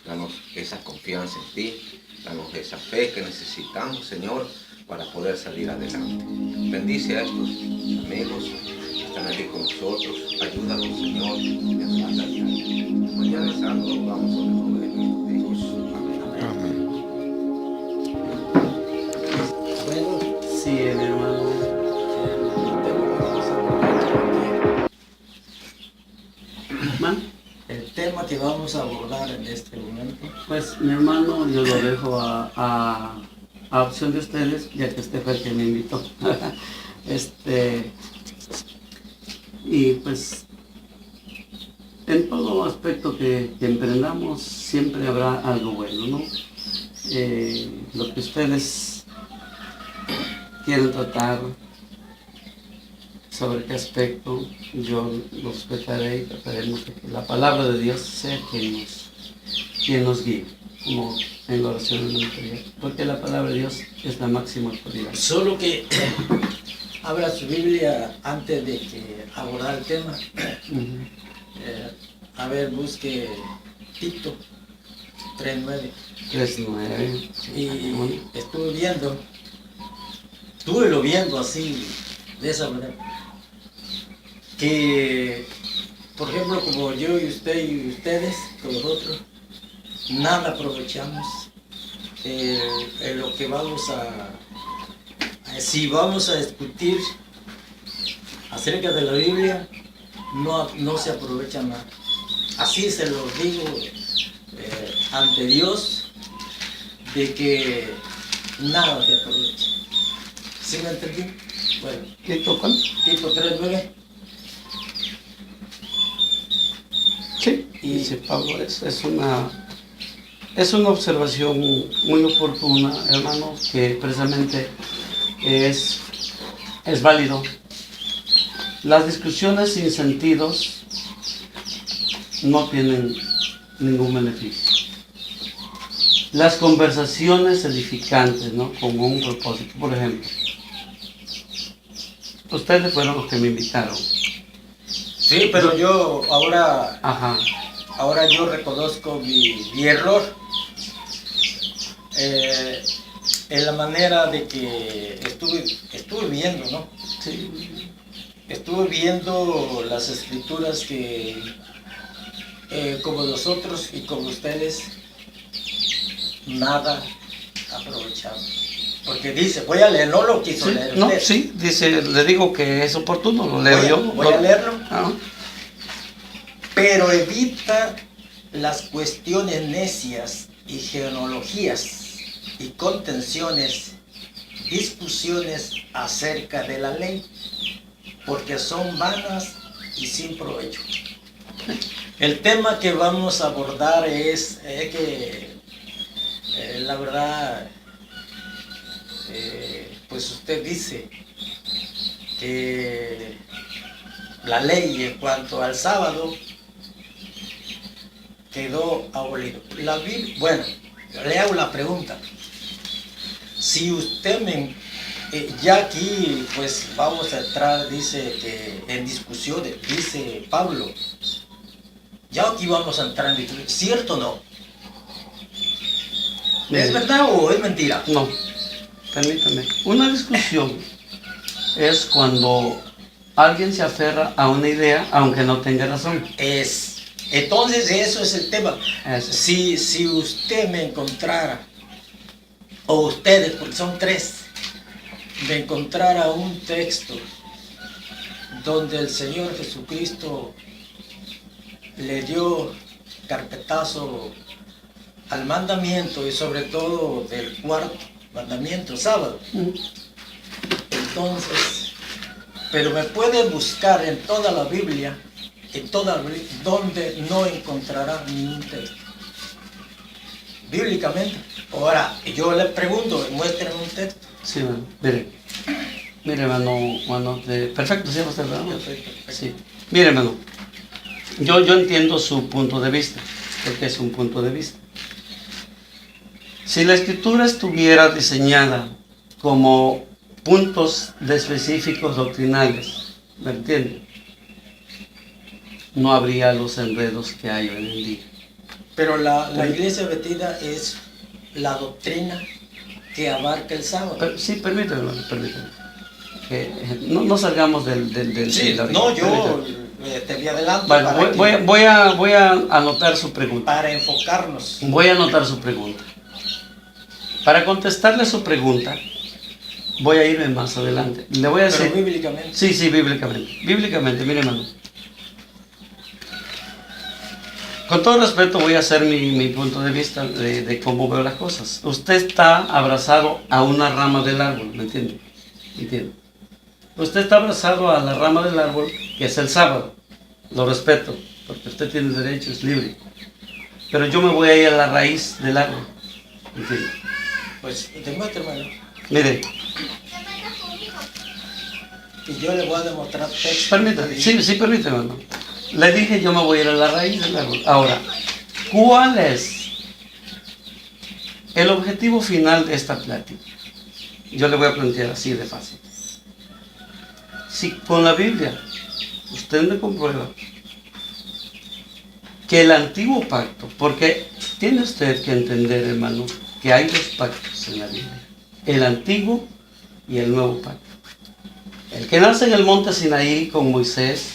Danos esa confianza en ti, danos esa fe que necesitamos, Señor, para poder salir adelante. Bendice a estos amigos que están aquí con nosotros. Ayúdanos, Señor, en su vida diaria. Mañana Santo, vamos a recoger nuestros hijos. Amén. Bueno, sí, mi hermano, el tema que vamos a abordar en este momento. Pues mi hermano, yo lo dejo a opción de ustedes, ya que usted fue el que me invitó. Y pues en todo aspecto que emprendamos siempre habrá algo bueno, ¿no? Lo que ustedes quieren tratar, sobre qué aspecto, yo lo respetaré y trataremos de que la palabra de Dios sea quien nos guíe, como en la oración anterior, porque la palabra de Dios es la máxima autoridad. Solo que abra su Biblia antes de que abordar el tema. A ver, busque Tito 3:9. 3:9. Y estuve lo viendo así, de esa manera, que, por ejemplo, como yo y usted y ustedes, con nosotros, nada aprovechamos en lo que vamos si vamos a discutir acerca de la Biblia, no se aprovecha nada. Así se lo digo ante Dios, de que nada se aprovecha. ¿Sí me entendí? Bueno, ¿Tito cuánto? Tito 3:9. Sí, dice Pablo, es una observación muy oportuna, hermano, que precisamente es válido. Las discusiones sin sentidos no tienen ningún beneficio. Las conversaciones edificantes, ¿no? Como un propósito. Por ejemplo, ustedes fueron los que me invitaron. Sí, pero yo ahora Ajá. Ahora yo reconozco mi error en la manera de que estuve viendo, ¿no? Sí. Estuve viendo las escrituras que, como nosotros y como ustedes, nada aprovechamos. Porque dice, voy a leer, no lo quiso leer usted. No, sí, dice, le digo que es oportuno, lo leo yo. Voy a leerlo. Ah. Pero evita las cuestiones necias y genealogías y contenciones, discusiones acerca de la ley, porque son vanas y sin provecho. El tema que vamos a abordar es que la verdad, pues usted dice que la ley en cuanto al sábado quedó abolido. Bueno, le hago la pregunta. Si usted ya aquí pues vamos a entrar, dice que en discusiones, dice Pablo, ya aquí vamos a entrar en discusión, ¿cierto o no? ¿Es verdad o es mentira? No, permítame. Una discusión es cuando alguien se aferra a una idea aunque no tenga razón. Entonces eso es el tema. Eso. Si usted me encontrara, o ustedes, porque son tres, me encontrara un texto donde el Señor Jesucristo le dio carpetazo al mandamiento y sobre todo del cuarto mandamiento, sábado. Entonces, pero me puede buscar en toda la Biblia, donde no encontrará ningún texto. Bíblicamente. Ahora, yo le pregunto, muéstrenme un texto. Sí, bueno, mire, hermano, perfecto, ¿sí, usted, verdad? Perfecto. Sí. Mire, hermano, yo entiendo su punto de vista, porque es un punto de vista. Si la escritura estuviera diseñada como puntos específicos doctrinales, ¿me entiende? No habría los enredos que hay hoy en día. Pero la iglesia adventista es la doctrina que abarca el sábado. Sí, permíteme, hermano, permíteme. Que no salgamos del Sí, del- no, yo permíteme. te vi adelante Bueno, voy a anotar su pregunta. para enfocarnos. Voy a anotar su pregunta. Para contestarle su pregunta, voy a irme más adelante. Le voy a decir... Pero bíblicamente. Sí, bíblicamente. Bíblicamente, mire, hermano. Con todo respeto voy a hacer mi punto de vista de cómo veo las cosas. Usted está abrazado a una rama del árbol, ¿me entiende? ¿Entiende? Usted está abrazado a la rama del árbol, que es el sábado. Lo respeto, porque usted tiene derecho, es libre. Pero yo me voy a ir a la raíz del árbol. ¿Entiende? Pues demuestre, hermano. Mire, Y yo le voy a demostrar texto. permítame, sí, permítame, hermano. Le dije yo me voy a ir a la raíz del árbol. Ahora, ¿cuál es el objetivo final de esta plática? Yo le voy a plantear así de fácil. Si con la Biblia usted me comprueba que el antiguo pacto, porque tiene usted que entender, hermano, que hay dos pactos en la Biblia, el antiguo y el nuevo pacto. El que nace en el monte Sinaí con Moisés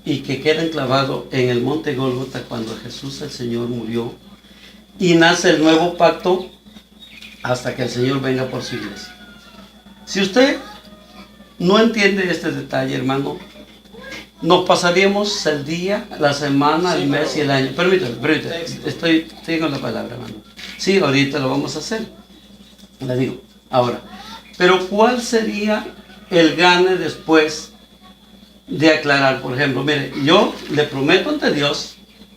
y que queda enclavado en el monte Gólgota cuando Jesús el Señor murió, y nace el nuevo pacto hasta que el Señor venga por su iglesia. Si usted no entiende este detalle, hermano, nos pasaríamos el día, la semana, el mes y el año. Permítame, tengo la palabra, hermano. Sí, ahorita lo vamos a hacer. Le digo, ahora. Pero ¿cuál sería el gane después de aclarar? Por ejemplo, mire, yo le prometo ante Dios,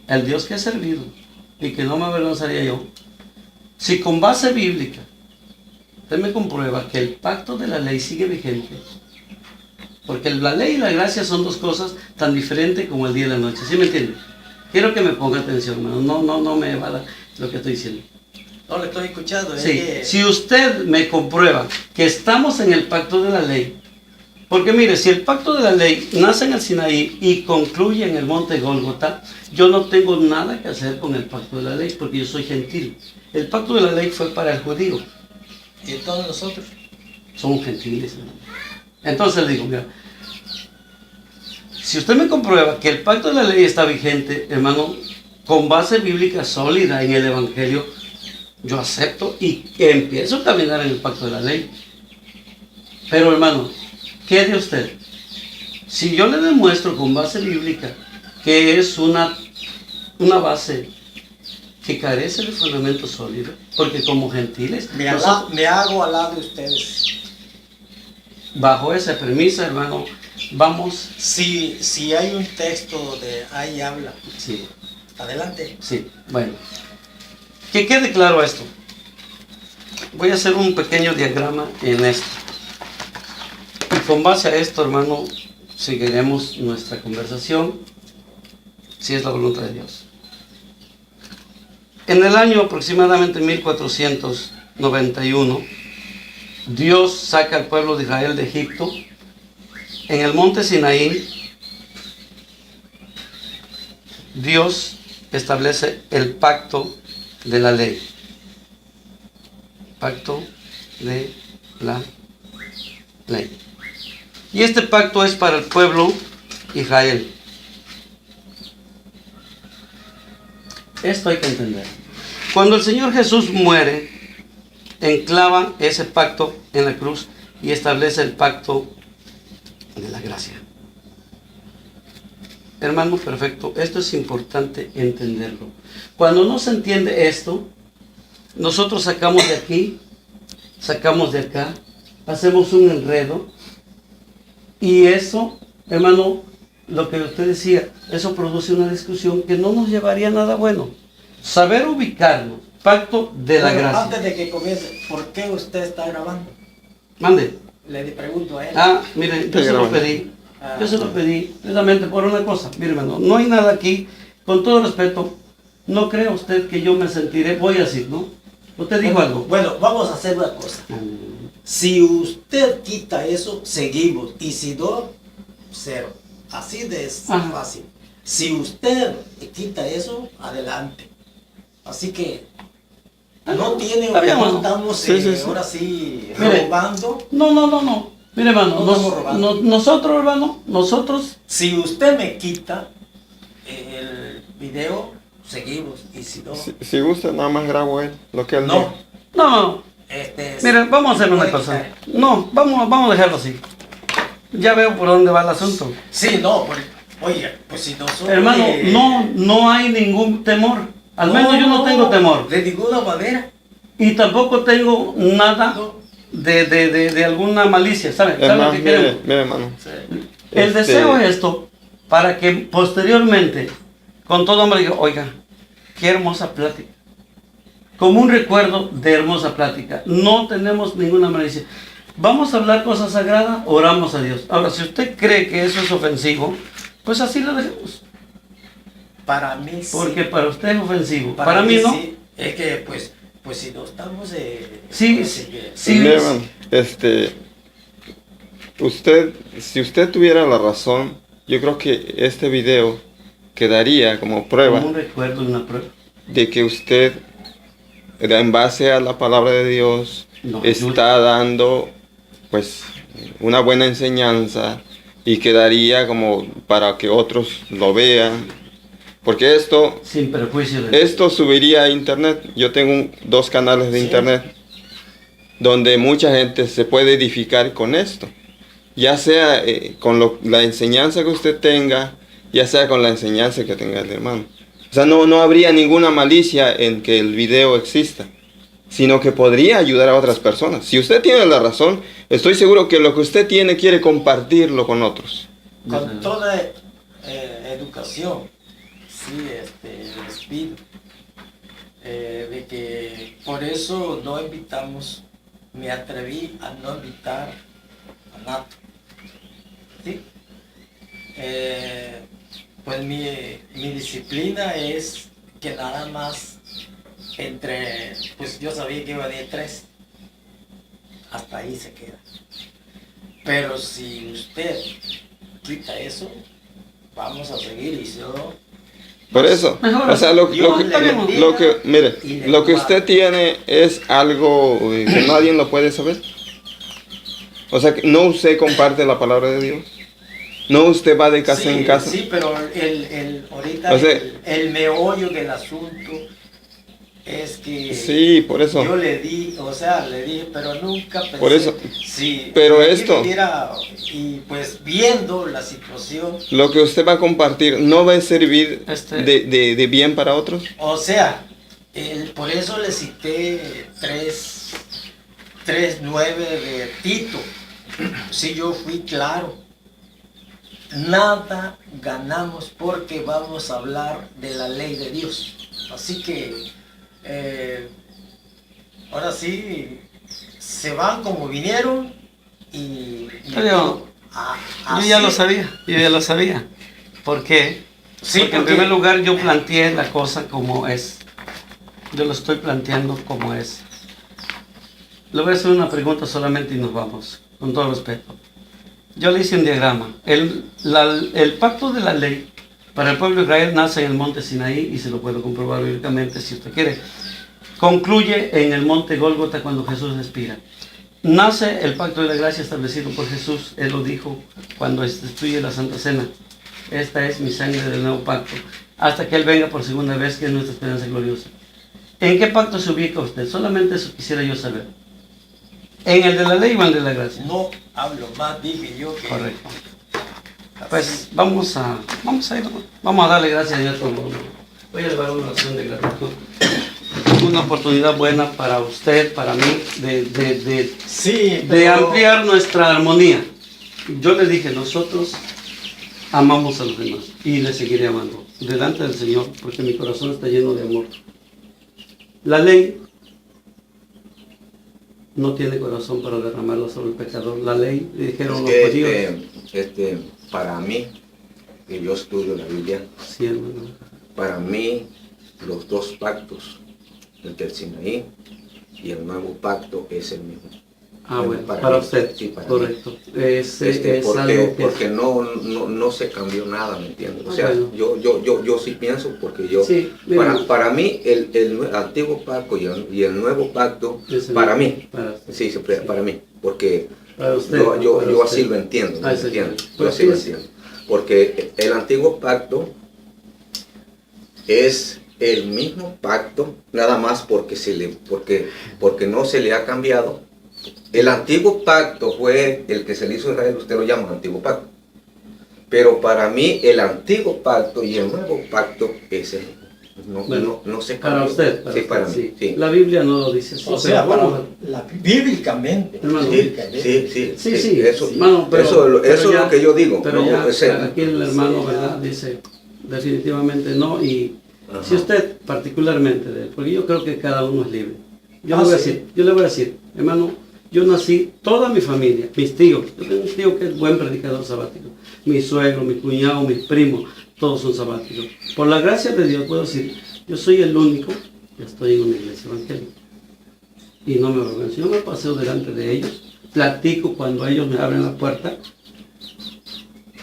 el Dios que he servido, y que no me avergonzaría yo, si con base bíblica usted me comprueba que el pacto de la ley sigue vigente, porque la ley y la gracia son dos cosas tan diferentes como el día y la noche, ¿sí me entiende? Quiero que me ponga atención, hermano, no me evada lo que estoy diciendo. No le estoy escuchando. Sí, si usted me comprueba que estamos en el pacto de la ley, porque mire, si el pacto de la ley nace en el Sinaí y concluye en el monte Gólgota, yo no tengo nada que hacer con el pacto de la ley, porque yo soy gentil. El pacto de la ley fue para el judío. ¿Y todos nosotros? Son gentiles, hermano. Entonces le digo, mira, si usted me comprueba que el pacto de la ley está vigente, hermano, con base bíblica sólida en el Evangelio, yo acepto y empiezo a caminar en el pacto de la ley. Pero, hermano, ¿qué de usted? Si yo le demuestro con base bíblica que es una base que carece de fundamento sólido, porque como gentiles, Me hago al lado de ustedes. bajo esa premisa, hermano, vamos... Si hay un texto donde ahí habla, Sí, adelante. sí, bueno. Que quede claro esto. Voy a hacer un pequeño diagrama en esto. Y con base a esto, hermano, seguiremos nuestra conversación, si es la voluntad de Dios. En el año aproximadamente 1491, Dios saca al pueblo de Israel de Egipto. En el monte Sinaí, Dios establece el pacto de la ley. Pacto de la ley. Y este pacto es para el pueblo Israel. Esto hay que entender. Cuando el Señor Jesús muere, enclava ese pacto en la cruz y establece el pacto de la gracia. Hermano perfecto, esto es importante entenderlo. Cuando no se entiende esto, nosotros sacamos de aquí, sacamos de acá, hacemos un enredo, y eso, hermano, lo que usted decía, eso produce una discusión que no nos llevaría a nada bueno. Saber ubicarnos, pacto de la gracia. Antes de que comience, ¿por qué usted está grabando? Mande. Le pregunto a él. Mire, yo se lo pedí. Yo se lo pedí precisamente por una cosa. Mire, hermano, no hay nada aquí, con todo respeto, no crea usted que yo me sentiré, voy a decir, ¿no? Usted dijo algo. Bueno, vamos a hacer una cosa. Si usted quita eso, seguimos. Y si no, cero. Así de Ajá. fácil. Si usted quita eso, adelante. Así que no tiene, Está bien, no hermano. estamos Sí, sí, sí. ahora sí Mire. robando. No. Mire, hermano, No estamos robando. nosotros, hermano, nosotros, Si usted me quita el video, seguimos. Y si no, Si gusta, nada más grabo él, lo que él no. diga. no. Mire, vamos a hacer una puede cosa. quitar. No, vamos a dejarlo así. Ya veo por dónde va el asunto. Sí, no, oye, pues si nosotros... Hermano, no hay ningún temor. Al menos yo no tengo temor. De ninguna manera. Y tampoco tengo nada No. de alguna malicia, ¿sabe? ¿Sabe lo Hermano, que mire, queremos? mire, hermano. El deseo es esto, para que posteriormente, con todo hombre, diga, oiga, qué hermosa plática. Como un recuerdo de hermosa plática. No tenemos ninguna malicia. Vamos a hablar cosas sagradas, oramos a Dios. Ahora, si usted cree que eso es ofensivo, pues así lo dejemos. Para mí sí. Porque para usted es ofensivo. Para mí no. sí. Es que, pues si no estamos... Sí, así que- sí. Mire, hermano, si usted tuviera la razón, yo creo que este video quedaría como prueba Como un recuerdo y una prueba. de que usted, en base a la palabra de Dios, No, está dando pues una buena enseñanza y quedaría como para que otros lo vean. Porque Sin perjuicio de esto subiría a internet. Yo tengo 2 canales de Sí. internet donde mucha gente se puede edificar con esto. Ya sea con la enseñanza que usted tenga, ya sea con la enseñanza que tenga el hermano. O sea, no habría ninguna malicia en que el video exista, sino que podría ayudar a otras personas. Si usted tiene la razón, estoy seguro que lo que usted tiene quiere compartirlo con otros. Con toda educación, sí, les pido de que por eso no invitamos, me atreví a no invitar a Nato. ¿Sí? Pues mi disciplina es que nada más pues yo sabía que iba a ir 3, hasta ahí se queda. Pero si usted quita eso, vamos a seguir y si no, Por eso, Mejor o sea, Dios le bendiga mire, y le lo que guarde. usted tiene es algo que nadie lo puede saber. O sea, que no usted comparte la palabra de Dios. No usted va de casa sí, en casa. Sí, pero ahorita O sea, el meollo del asunto es que Sí, por eso. yo le dije, pero nunca pensé. Por eso. Sí, Pero si esto- viviera, y pues viendo la situación, Lo que usted va a compartir no va a servir Este- de bien para otros. o sea, por eso le cité 3:9 de Tito. Si yo fui claro. Nada ganamos porque vamos a hablar de la ley de Dios. Así que ahora sí se van como vinieron y Pero así. yo ya lo sabía. ¿Por qué? Sí, porque en porque- primer lugar yo planteé la cosa como es. Yo lo estoy planteando como es. Le voy a hacer una pregunta solamente y nos vamos, con todo respeto. Yo le hice un diagrama. El pacto de la ley para el pueblo de Israel nace en el monte Sinaí y se lo puedo comprobar bíblicamente si usted quiere. Concluye en el monte Gólgota cuando Jesús expira. Nace el pacto de la gracia establecido por Jesús. Él lo dijo cuando instituye la Santa Cena. Esta es mi sangre del nuevo pacto. Hasta que Él venga por segunda vez, que es nuestra esperanza gloriosa. ¿En qué pacto se ubica usted? Solamente eso quisiera yo saber. ¿En el de la ley o en el de la gracia? No hablo más, dije yo que... Correcto. así. Pues vamos a ir, vamos a darle gracias a Dios por uno. Voy a llevar una oración de gratitud. Una oportunidad buena para usted, para mí, Sí, de pero- ampliar nuestra armonía. Yo le dije, nosotros amamos a los demás y le seguiré amando delante del Señor porque mi corazón está lleno de amor. La ley no tiene corazón para derramarlo sobre el pecador. La ley, dijeron los Es judíos. que para mí, que yo estudio la Biblia, Sí, hermano. para mí los 2 pactos, el del Sinaí y el nuevo pacto, es el mismo. Ah, bueno, Para para mí, usted, sí, para mí. correcto. Es algo que... Porque no se cambió nada, ¿me entiendes? O Ah, sea, bueno. yo sí pienso, porque yo, Sí, mira. para mí, el antiguo pacto y el nuevo pacto, Es el para mismo. mí, Para usted. sí, para mí, porque Para usted. yo para así usted. lo entiendo, ¿me Ah, sí, entiendes? sí. Yo Pues así sí. lo entiendo. Porque el antiguo pacto es el mismo pacto, nada más porque no se le ha cambiado. El antiguo pacto fue el que se le hizo a Israel, usted lo llama antiguo pacto. Pero para mí el antiguo pacto y el nuevo pacto es el Bueno, no se cambió. para usted. Sí, para mí. sí. Sí. La Biblia no lo dice así. O sea, pero bueno, bíblicamente. Hermano, Sí, Sí, eso, hermano, pero eso ya- es lo que yo digo. Pero ¿no? ya, aquí el hermano, ¿verdad? Dice definitivamente no. Y Ajá. si usted particularmente, porque yo creo que cada uno es libre. Yo Ah, le voy a sí. decir, yo le voy a decir, hermano, yo nací, toda mi familia, mis tíos, yo tengo un tío que es buen predicador sabático, mi suegro, mi cuñado, mis primos, todos son sabáticos. Por la gracia de Dios puedo decir, yo soy el único que estoy en una iglesia evangélica. Y no me avergüenzo, yo me paseo delante de ellos, platico cuando ellos me abren la puerta.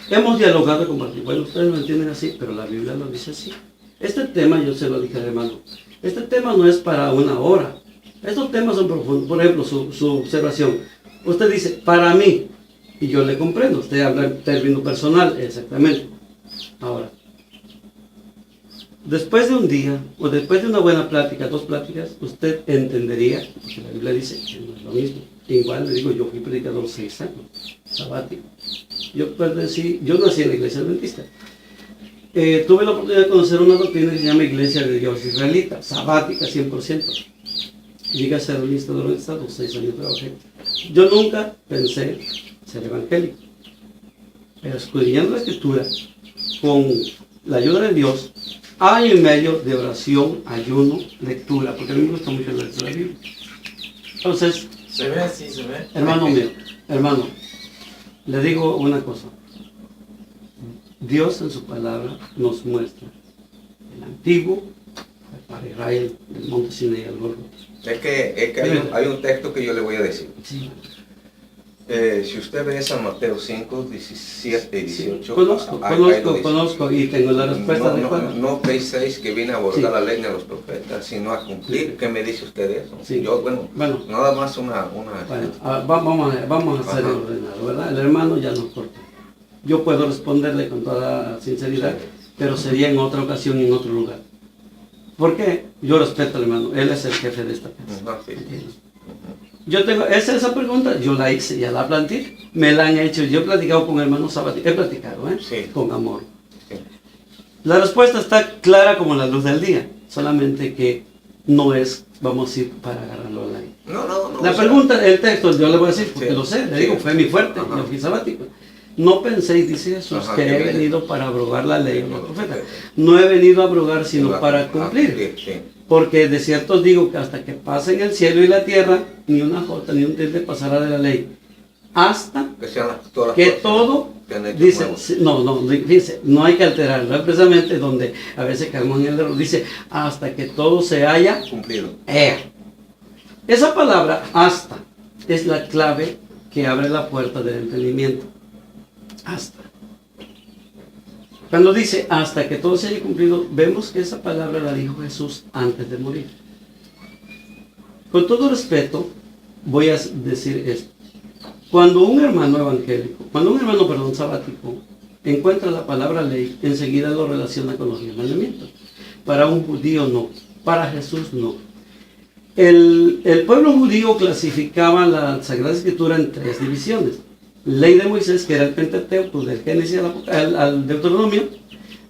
Hemos dialogado y compartido. Bueno, ustedes lo entienden así, pero la Biblia lo dice así. Este tema, yo se lo dije al hermano, este tema no es para una hora. Estos temas son profundos. Por ejemplo, su observación. Usted dice, para mí, y yo le comprendo. Usted habla en término personal, exactamente. Ahora, después de un día, o después de una buena plática, 2 pláticas, usted entendería, porque la Biblia dice que no es lo mismo. Igual le digo, yo fui predicador 6 años, sabático. Yo nací en la iglesia adventista. Tuve la oportunidad de conocer una doctrina que se llama Iglesia de Dios Israelita, sabática 100%. Llegué a ser administrador del Estado, 6 años trabajé. Yo nunca pensé ser evangélico, pero escudriñando la Escritura, con la ayuda de Dios, año y medio de oración, ayuno, lectura, porque a mí me gusta mucho la lectura de la Biblia. Entonces, Se ve, sí, se ve. hermano mío, hermano, le digo una cosa. Dios en su palabra nos muestra el antiguo para Israel, del monte Sinaí al Golgota. Es que hay un texto que yo le voy a decir. Sí. Si usted ve San Mateo 5, 17 y 18, Conozco y tengo la respuesta de Juan. No penséis que vine a abordar Sí. la ley ni a los profetas, sino a cumplir. ¿Qué me dice usted de eso? Sí. Yo, bueno, nada más una Bueno, vamos a hacer Ajá. ordenado, ¿verdad? El hermano ya nos cortó. Yo puedo responderle con toda sinceridad, pero sería en otra ocasión y en otro lugar. ¿Por qué? Yo respeto al hermano, él es el jefe de esta casa. Ajá, sí. ¿Entiendes? Yo tengo, esa pregunta, yo la hice, ya la planteé, me la han hecho, yo he platicado con hermanos sabáticos, he platicado, Sí. con amor. Sí. La respuesta está clara como la luz del día, solamente que no es, vamos a ir para agarrarlo al aire. No. La o sea, pregunta, el texto, yo le voy a decir, porque Sí. lo sé, le Sí. digo, fue mi fuerte, Ajá. yo fui sabático. No penséis, dice Jesús, Ajá, que que he viene. venido para abrogar la ley o los profetas. Sí. No he venido a abrogar, sino para cumplir. Sí. Porque de cierto os digo que hasta que pasen el cielo y la tierra, ni una jota ni un tilde pasará de la ley. Hasta Que sean todas las que cosas todo, que han hecho dice, nuevos. fíjense, no hay que alterarlo. Es precisamente donde a veces caemos en el error. Dice, hasta que todo se haya Cumplido. Esa palabra, hasta, es la clave que abre la puerta del entendimiento. Hasta. Cuando dice hasta que todo se haya cumplido, vemos que esa palabra la dijo Jesús antes de morir. Con todo respeto, voy a decir esto. Cuando un hermano evangélico, sabático, encuentra la palabra ley, enseguida lo relaciona con los 10 mandamientos. Para un judío no, para Jesús no. El pueblo judío clasificaba la Sagrada Escritura en 3 divisiones. Ley de Moisés, que era el Pentateuco, del Génesis al Deuteronomio,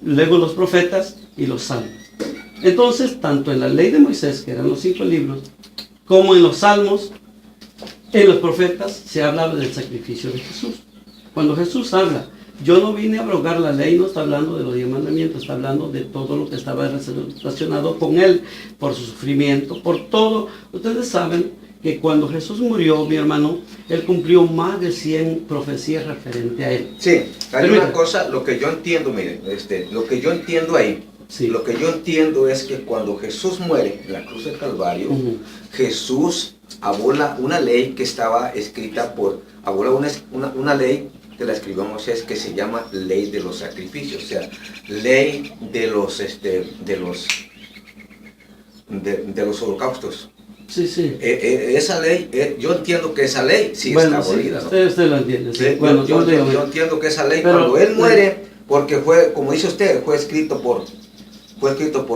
luego los profetas y los salmos. Entonces, tanto en la ley de Moisés, que eran los 5 libros, como en los salmos, en los profetas, se hablaba del sacrificio de Jesús. Cuando Jesús habla, yo no vine a abrogar la ley, no está hablando de los 10 mandamientos, está hablando de todo lo que estaba relacionado con él, por su sufrimiento, por todo. Ustedes saben que cuando Jesús murió, mi hermano, él cumplió más de 100 profecías referentes a él. Sí, hay Permítame. una cosa, lo que yo entiendo, miren, lo que yo entiendo ahí, Sí. lo que yo entiendo es que cuando Jesús muere en la cruz del Calvario, Ujú. Jesús abola una ley que estaba escrita abola una ley que la escribió Moisés, que se llama ley de los sacrificios, o sea, ley de los holocaustos. Sí, sí. Esa ley, yo entiendo que esa ley sí Bueno, está abolida, sí, ¿no? usted lo entiende. Sí. Sí, Bueno, yo digo, entiendo que esa ley, pero, cuando él muere, porque fue, como dice usted, fue escrito por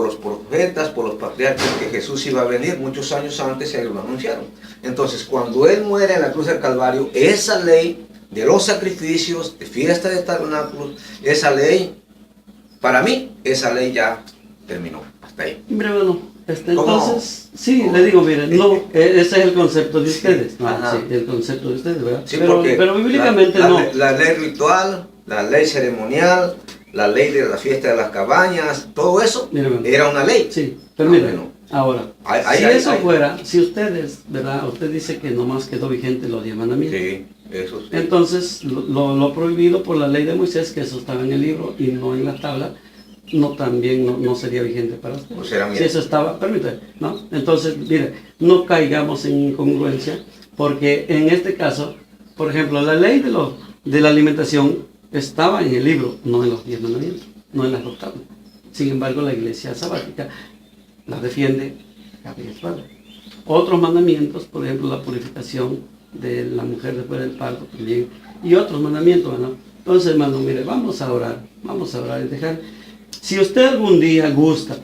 los profetas, por los patriarcas, que Jesús iba a venir muchos años antes, ellos lo anunciaron. Entonces, cuando él muere en la cruz del Calvario, esa ley de los sacrificios, de fiesta de tabernáculos, esa ley, para mí, esa ley ya terminó, hasta ahí. Hombre, bueno, ¿Cómo? entonces, sí, ¿Cómo? le digo, miren, no, ese es el concepto de ustedes, ¿no? Ajá. Sí, el concepto de ustedes, ¿verdad? Sí, pero, porque pero bíblicamente no. La ley ritual, la ley ceremonial, la ley de la fiesta de las cabañas, todo eso Mire, bueno. era una ley. Sí, pero mira, bueno. ahora, Ahí, si ahí, eso ahí. fuera, si ustedes, ¿verdad? Usted dice que nomás quedó vigente los 10 mandamientos. Sí, eso sí. Entonces, lo prohibido por la ley de Moisés, que eso estaba en el libro y no en la tabla, no sería vigente para ustedes. Pues era Si miedo. eso estaba, permítame, ¿no? Entonces, mire, no caigamos en incongruencia, porque en este caso, por ejemplo, la ley de la alimentación estaba en el libro, no en los 10 mandamientos, no en las dos tablas. Sin embargo, la iglesia sabática la defiende a capa y espada. Otros mandamientos, por ejemplo, la purificación de la mujer después del parto también, y otros mandamientos, ¿no? Entonces, hermano, mire, vamos a orar y dejar. Si usted algún día gusta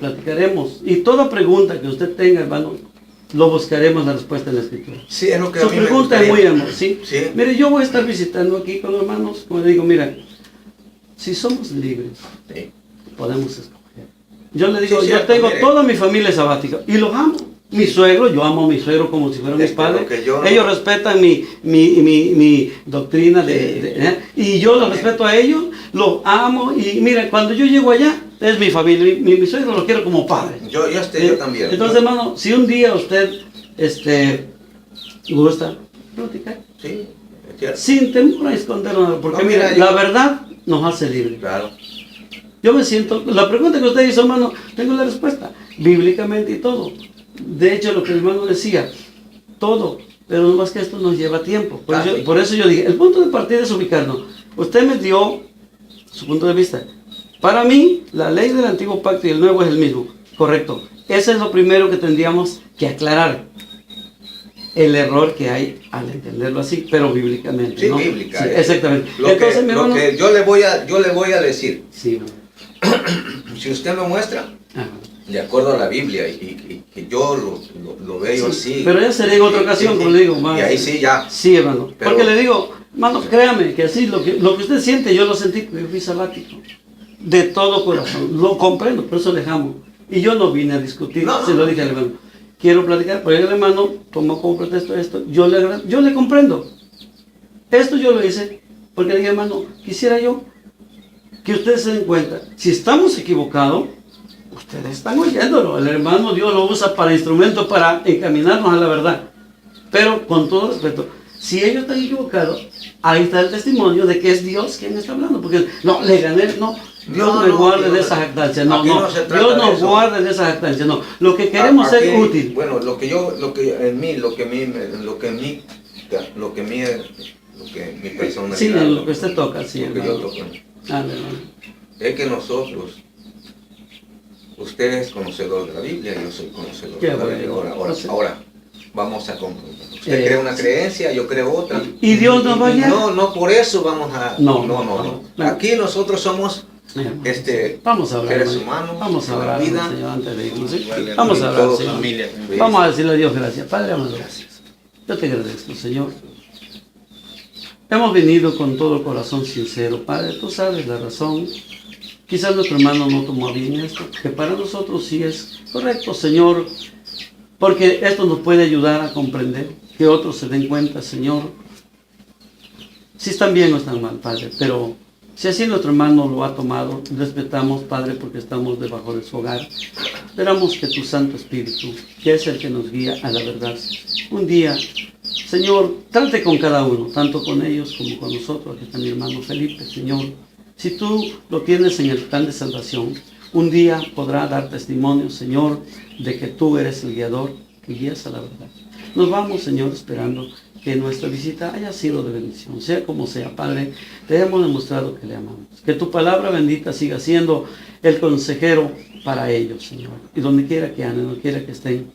platicaremos, y toda pregunta que usted tenga, hermano, lo buscaremos la respuesta en la Escritura. Sí, es lo que a Su mí me pregunta es gustaría. muy hermosa, ¿sí? Sí. Mire, yo voy a estar visitando aquí con los hermanos, como le digo, mira, si somos libres, Sí. podemos escoger. Yo le digo, Sí, yo cierto, tengo mire. toda mi familia sabática y los amo. Mi suegro, yo amo a mi suegro como si fueran mis Lo padres. que yo no- Ellos respetan mi doctrina y yo los respeto a ellos, los amo y mira, cuando yo llego allá, es mi familia, mi suegro lo quiero como padre. Yo también. Entonces, hermano, si un día usted gusta platicar, Sí, es cierto. sin temor a esconderlo, porque No, mira, mira, yo- la verdad nos hace libres. Claro. Yo me siento, la pregunta que usted hizo, hermano, tengo la respuesta, bíblicamente y todo. De hecho, lo que el hermano decía, todo, pero no más que esto nos lleva tiempo. Por eso yo dije, el punto de partida es ubicarnos. Usted me dio su punto de vista. Para mí, la ley del antiguo pacto y el nuevo es el mismo. Correcto. Ese es lo primero que tendríamos que aclarar. El error que hay al entenderlo así, pero bíblicamente. Sí, ¿no? bíblica. Sí, exactamente. Entonces, mi hermano. lo que yo le voy a decir, Sí, hermano. si usted me muestra, Ajá. de acuerdo a la Biblia, y que yo lo veo Sí, así. pero ya sería en otra ocasión, como le digo, más. Y ahí sí ya. Sí, hermano. Pero- Porque le digo, hermano, créame que así, lo que usted siente, yo lo sentí, porque yo fui sabático. De todo corazón. Lo comprendo, por eso le amo. Y yo no vine a discutir, No, no, se lo dije al hermano. Quiero platicar, pero el hermano tomó como pretexto esto, yo le comprendo. Esto yo lo hice, porque le dije, hermano, quisiera yo que ustedes se den cuenta, si estamos equivocados, ustedes están oyéndolo. El hermano Dios lo usa para instrumento para encaminarnos a la verdad. Pero con todo respeto, si ellos están equivocados, ahí está el testimonio de que es Dios quien está hablando. Porque no, le gané, no. Dios me guarde de esa jactancia. No, aquí no. no se trata Dios de nos eso. guarde de esa jactancia. No. Lo que queremos Aquí, es útil. Bueno, lo que mi personalidad. Sí, en lo que usted toca, sí, lo que yo hermano. toco, Ándale, hermano. es que nosotros, usted es conocedor de la Biblia, yo soy conocedor Qué de la bueno. Biblia. Entonces- Ahora, vamos a concluir. Usted cree una creencia, yo creo otra. Y Dios nos va a guiar. No, por eso vamos a... No. Aquí nosotros somos Hermano, vamos a orar, seres hermano. humanos, Vamos a de la orar, vida. Señor, antes de irnos. ¿Sí? Igual, Vamos a orar, todos Señor. familia. Vamos a decirle a Dios gracias. Padre amado, yo te agradezco, Señor. Hemos venido con todo el corazón sincero. Padre, tú sabes la razón. Quizás nuestro hermano no tomó bien esto, que para nosotros sí es correcto, Señor, porque esto nos puede ayudar a comprender, que otros se den cuenta, Señor, si están bien o están mal, Padre, pero si así nuestro hermano lo ha tomado, respetamos, Padre, porque estamos debajo de su hogar. Esperamos que tu Santo Espíritu, que es el que nos guía a la verdad, un día, Señor, trate con cada uno, tanto con ellos como con nosotros. Aquí está mi hermano Felipe, Señor. Si tú lo tienes en el plan de salvación, un día podrá dar testimonio, Señor, de que tú eres el guiador que guías a la verdad. Nos vamos, Señor, esperando que nuestra visita haya sido de bendición. Sea como sea, Padre, te hemos demostrado que le amamos. Que tu palabra bendita siga siendo el consejero para ellos, Señor. Y donde quiera que anden, donde quiera que estén.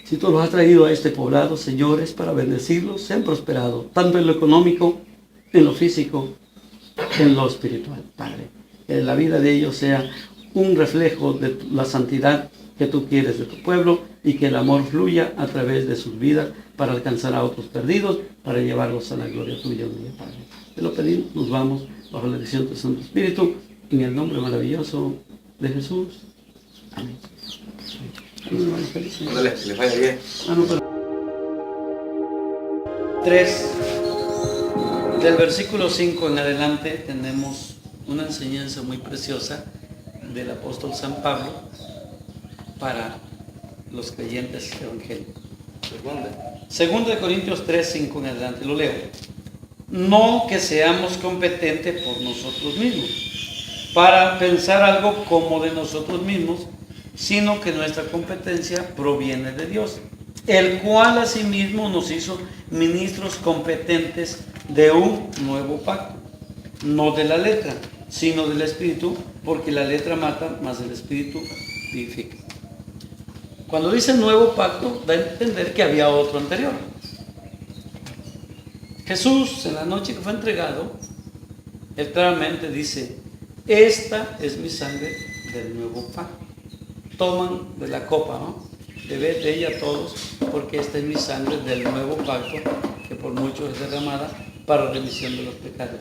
Si tú los has traído a este poblado, Señor, es para bendecirlos, sean prosperados, tanto en lo económico, en lo físico, en lo espiritual, Padre. Que la vida de ellos sea un reflejo de la santidad que tú quieres de tu pueblo y que el amor fluya a través de sus vidas para alcanzar a otros perdidos, para llevarlos a la gloria tuya, mi Padre. Te lo pedimos, nos vamos bajo la dirección de tu Santo Espíritu, en el nombre maravilloso de Jesús. Amén. Ándale, que les vaya bien. 3, del versículo 5 en adelante tenemos una enseñanza muy preciosa del apóstol San Pablo para los creyentes evangélicos. Segunda de Corintios 3, 5 en adelante, lo leo. No que seamos competentes por nosotros mismos, para pensar algo como de nosotros mismos, sino que nuestra competencia proviene de Dios, el cual asimismo nos hizo ministros competentes de un nuevo pacto, no de la letra, sino del Espíritu, porque la letra mata, mas el Espíritu vivifica. Cuando dice nuevo pacto, da a entender que había otro anterior. Jesús, en la noche que fue entregado, él claramente dice: esta es mi sangre del nuevo pacto. Toman de la copa, ¿no? Bebed de ella todos, porque esta es mi sangre del nuevo pacto, que por muchos es derramada para remisión de los pecados.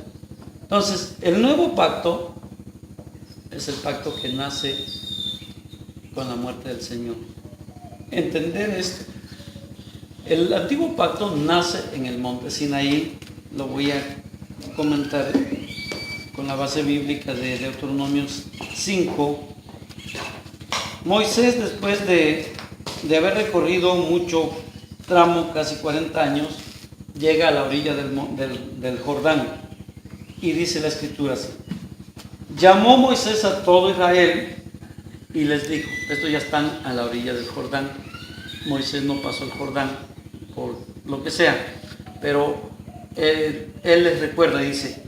Entonces, el nuevo pacto es el pacto que nace con la muerte del Señor. Entender esto. El antiguo pacto nace en el monte Sinaí. Lo voy a comentar con la base bíblica de Deuteronomios 5. Moisés, después de haber recorrido mucho tramo, casi 40 años, llega a la orilla del Jordán. Y dice la escritura así: llamó Moisés a todo Israel y les dijo, estos ya están a la orilla del Jordán. Moisés no pasó el Jordán por lo que sea, pero él les recuerda y dice: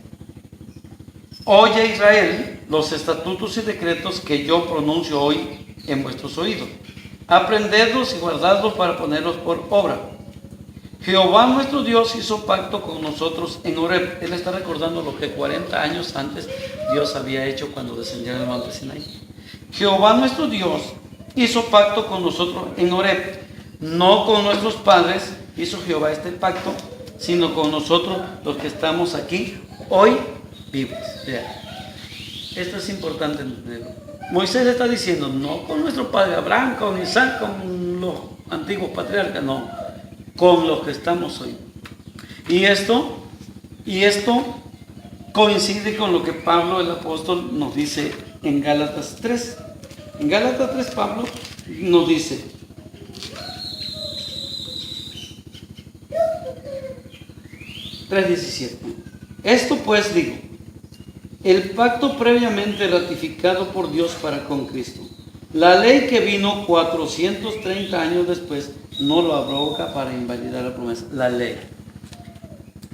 oye Israel, los estatutos y decretos que yo pronuncio hoy en vuestros oídos, aprendedlos y guardadlos para ponerlos por obra. Jehová nuestro Dios hizo pacto con nosotros en Horeb. Él está recordando lo que 40 años antes Dios había hecho cuando descendieron el monte Sinaí. Jehová nuestro Dios hizo pacto con nosotros en Horeb. No con nuestros padres hizo Jehová este pacto, sino con nosotros los que estamos aquí hoy vivos. Vean, esto es importante entenderlo. Moisés está diciendo, no con nuestro padre Abraham, con Isaac, con los antiguos patriarcas, no, con los que estamos hoy. Y esto coincide con lo que Pablo el apóstol nos dice en Gálatas 3. En Gálatas 3 Pablo nos dice: (3:17) esto pues digo, el pacto previamente ratificado por Dios para con Cristo, la ley que vino 430 años después, no lo abroga para invalidar la promesa. La ley,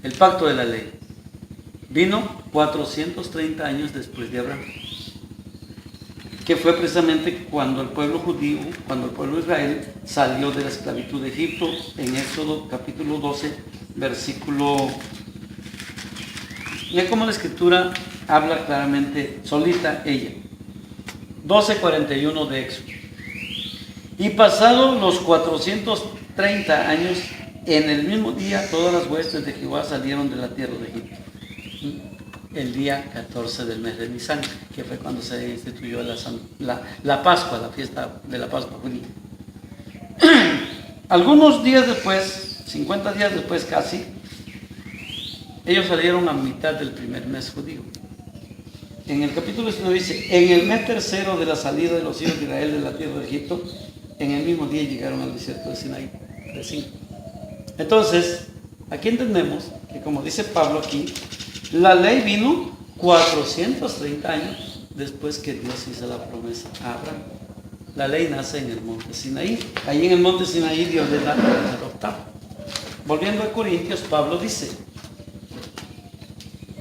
el pacto de la ley, vino 430 años después de Abraham, que fue precisamente cuando el pueblo judío, cuando el pueblo de Israel salió de la esclavitud de Egipto, en Éxodo capítulo 12, versículo... Mira cómo la escritura habla claramente, solita ella. 12:41 de Éxodo. Y pasados los 430 años, en el mismo día todas las huestes de Jehová salieron de la tierra de Egipto. El día 14 del mes de Nisan, que fue cuando se instituyó la Pascua, la fiesta de la Pascua judía. Algunos días después, 50 días después casi, ellos salieron a mitad del primer mes judío. En el capítulo 19 dice: en el mes tercero de la salida de los hijos de Israel de la tierra de Egipto, en el mismo día llegaron al desierto de Sinaí, de Sin. Entonces, aquí entendemos que, como dice Pablo aquí, la ley vino 430 años después que Dios hizo la promesa a Abraham. La ley nace en el monte Sinaí. Ahí en el monte Sinaí Dios le da el octavo. Volviendo a Corintios, Pablo dice,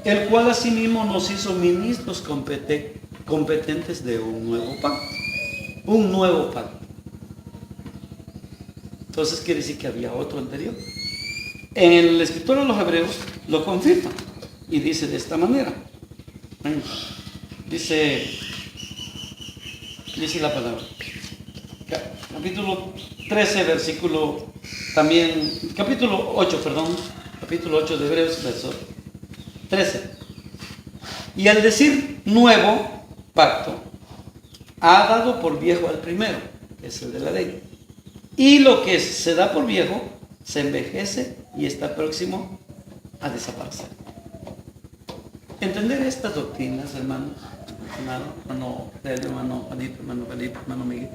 el cual asimismo nos hizo ministros competentes de un nuevo pacto. Un nuevo pacto. Entonces quiere decir que había otro anterior. En la escritura de los Hebreos lo confirma y dice de esta manera. Dice la palabra. Capítulo 13, versículo también, capítulo 8 de Hebreos, verso 13. Y al decir nuevo pacto, ha dado por viejo al primero, que es el de la ley. Y lo que se da por viejo se envejece y está próximo a desaparecer. Entender estas doctrinas, hermano Delio, hermano Juanito, hermano Felipe, hermano Miguel,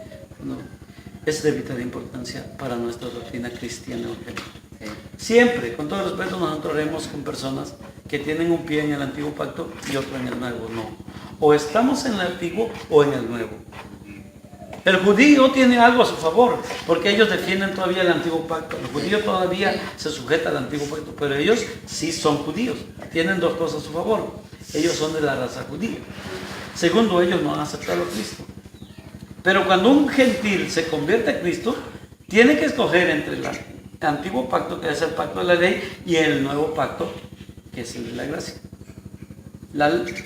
es de vital importancia para nuestra doctrina cristiana evangélica. Siempre, con todo respeto, nos encontraremos con personas que tienen un pie en el antiguo pacto y otro en el nuevo. No. O estamos en el antiguo o en el nuevo. El judío tiene algo a su favor, porque ellos defienden todavía el antiguo pacto. El judío todavía se sujeta al antiguo pacto, pero ellos sí son judíos. Tienen dos cosas a su favor. Ellos son de la raza judía. Segundo, ellos no han aceptado a Cristo. Pero cuando un gentil se convierte a Cristo, tiene que escoger entre el antiguo pacto, que es el pacto de la ley, y el nuevo pacto, que es el de la gracia.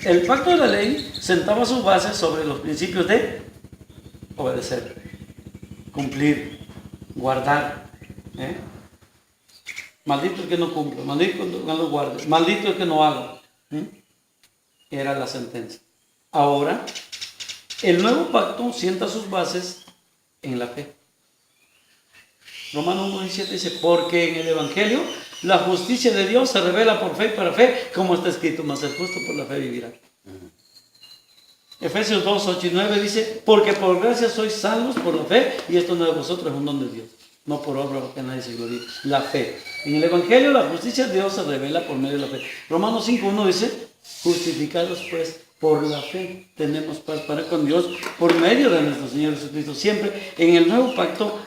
El pacto de la ley sentaba sus bases sobre los principios de obedecer, cumplir, guardar. Maldito el que no cumple, maldito el que no lo guarde, maldito el que no haga. Era la sentencia. Ahora, el nuevo pacto sienta sus bases en la fe. Romanos 1:17 dice, porque en el Evangelio la justicia de Dios se revela por fe y para fe, como está escrito, mas el justo por la fe vivirá. Efesios 2:8-9 dice, porque por gracia sois salvos por la fe, y esto no es de vosotros, es un don de Dios, no por obra que nadie se gloríe. La fe. En el Evangelio la justicia de Dios se revela por medio de la fe. Romanos 5:1 dice, justificados pues por la fe, tenemos paz para con Dios por medio de nuestro Señor Jesucristo. Siempre en el nuevo pacto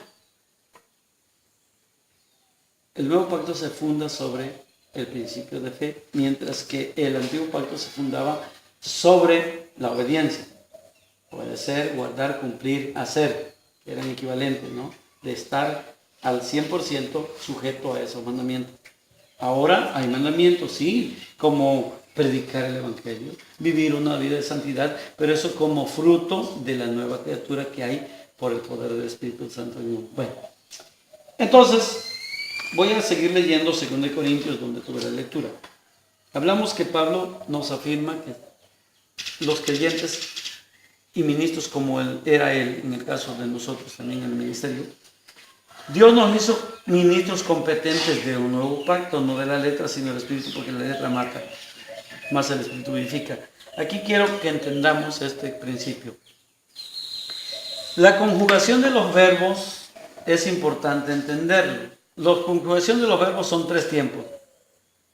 se funda sobre el principio de fe, mientras que el antiguo pacto se fundaba sobre la obediencia. Obedecer, guardar, cumplir, hacer. Eran equivalentes, ¿no? De estar al 100% sujeto a esos mandamientos. Ahora hay mandamientos, sí, como predicar el Evangelio, vivir una vida de santidad, pero eso como fruto de la nueva criatura que hay por el poder del Espíritu Santo. Bueno, entonces voy a seguir leyendo 2 Corintios, donde tuve la lectura. Hablamos que Pablo nos afirma que los creyentes y ministros como él era él, en el caso de nosotros también en el ministerio, Dios nos hizo ministros competentes de un nuevo pacto, no de la letra, sino del Espíritu, porque la letra mata, más el Espíritu vivifica. Aquí quiero que entendamos este principio. La conjugación de los verbos es importante entenderlo. La conjugación de los verbos son 3 tiempos: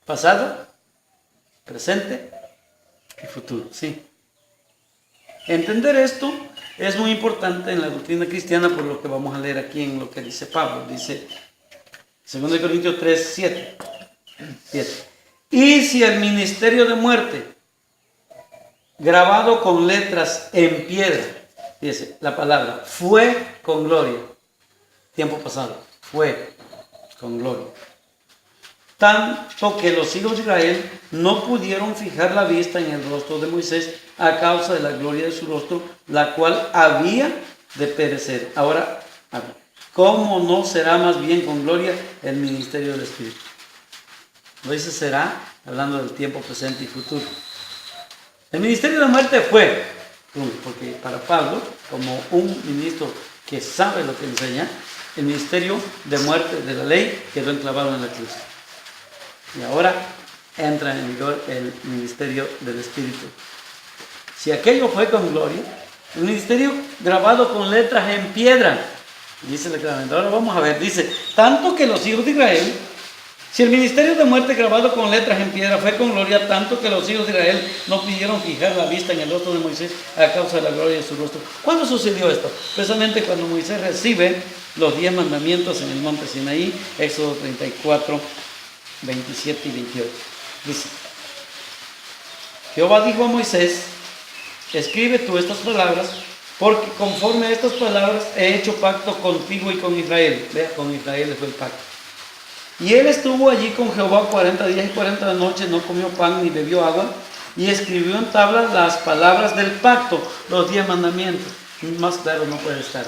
pasado, presente y futuro. ¿Sí? Entender esto es muy importante en la doctrina cristiana, por lo que vamos a leer aquí en lo que dice Pablo. Dice 2 Corintios 3, 7. Y si el ministerio de muerte, grabado con letras en piedra, fíjese, la palabra, fue con gloria, tiempo pasado, fue con gloria, tanto que los hijos de Israel no pudieron fijar la vista en el rostro de Moisés a causa de la gloria de su rostro, la cual había de perecer. Ahora, ¿cómo no será más bien con gloria el ministerio del Espíritu? Lo dice será, hablando del tiempo presente y futuro. El ministerio de muerte fue, porque para Pablo, como un ministro que sabe lo que enseña, el ministerio de muerte de la ley quedó enclavado en la cruz. Y ahora entra en vigor el ministerio del Espíritu. Si aquello fue con gloria, el ministerio grabado con letras en piedra, dice claramente. Ahora vamos a ver, dice, tanto que los hijos de Israel Si el ministerio de muerte grabado con letras en piedra fue con gloria tanto que los hijos de Israel no pudieron fijar la vista en el rostro de Moisés a causa de la gloria de su rostro. ¿Cuándo sucedió esto? Precisamente cuando Moisés recibe los 10 mandamientos en el monte Sinaí, Éxodo 34, 27 y 28. Dice: Jehová dijo a Moisés: escribe tú estas palabras, porque conforme a estas palabras he hecho pacto contigo y con Israel. Vea, con Israel fue el pacto. Y él estuvo allí con Jehová 40 días y 40 noches, no comió pan ni bebió agua, y escribió en tablas las palabras del pacto, los 10 mandamientos. Más claro no puede estar.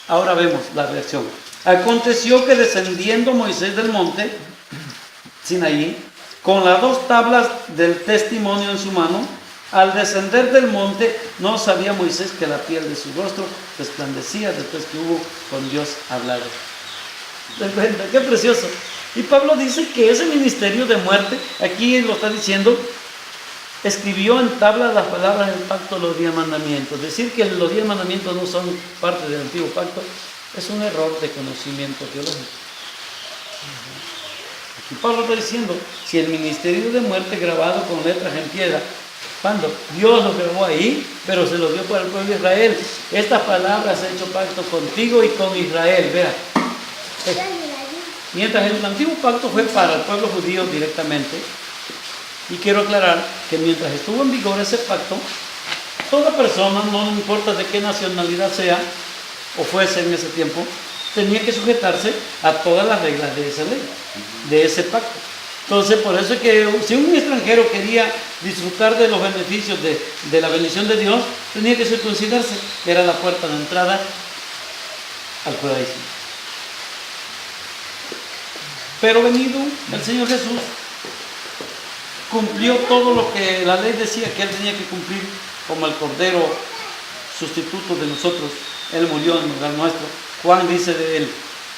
Ahora vemos la reacción. Aconteció que descendiendo Moisés del monte Sinaí, con las 2 tablas del testimonio en su mano, al descender del monte, no sabía Moisés que la piel de su rostro resplandecía después que hubo con Dios hablado. ¿Se cuenta? Qué precioso. Y Pablo dice que ese ministerio de muerte, aquí lo está diciendo, escribió en tablas las palabras del pacto, los 10 mandamientos. Decir que los 10 mandamientos no son parte del antiguo pacto es un error de conocimiento teológico. Aquí Pablo está diciendo, si el ministerio de muerte grabado con letras en piedra, cuando Dios lo grabó ahí, pero se lo dio para el pueblo de Israel. Estas palabras he hecho pacto contigo y con Israel. Vea. Mientras el antiguo pacto fue para el pueblo judío directamente, y quiero aclarar que mientras estuvo en vigor ese pacto, toda persona, no importa de qué nacionalidad sea o fuese en ese tiempo, tenía que sujetarse a todas las reglas de esa ley, de ese pacto. Entonces, por eso es que si un extranjero quería disfrutar de los beneficios de la bendición de Dios, tenía que circuncidarse, que era la puerta de entrada al judaísmo. Pero venido el Señor Jesús, cumplió todo lo que la ley decía que Él tenía que cumplir, como el Cordero sustituto de nosotros. Él murió en lugar nuestro. Juan dice de Él: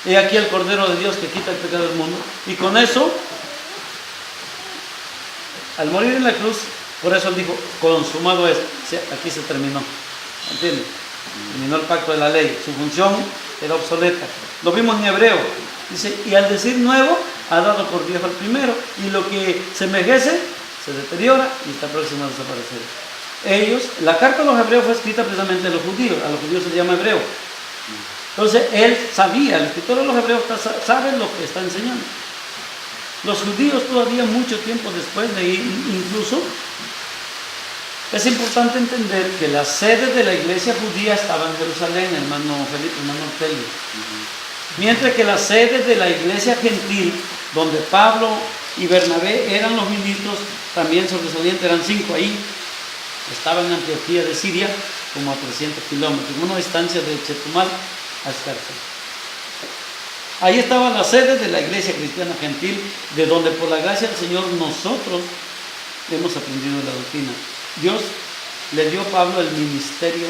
he aquí el Cordero de Dios que quita el pecado del mundo. Y con eso, al morir en la cruz, por eso Él dijo: consumado es. Aquí se terminó. ¿Entiendes? Terminó el pacto de la ley. Su función era obsoleta. Lo vimos en Hebreo. Dice: y al decir nuevo, ha dado por viejo el primero, y lo que se envejece se deteriora y está próximo a desaparecer. La carta de los hebreos fue escrita precisamente a los judíos se llama hebreo. Entonces él sabía, el escritor de los hebreos sabe lo que está enseñando. Los judíos todavía mucho tiempo después de ir, incluso, es importante entender que la sede de la iglesia judía estaba en Jerusalén, hermano Felipe, hermano Telio. Mientras que las sedes de la iglesia gentil, donde Pablo y Bernabé eran los ministros, también sobresalientes, eran 5 ahí, estaba en Antioquía de Siria, como a 300 kilómetros, una distancia de Chetumal a Escarcha. Ahí estaban las sedes de la iglesia cristiana gentil, de donde por la gracia del Señor nosotros hemos aprendido la doctrina. Dios le dio a Pablo el ministerio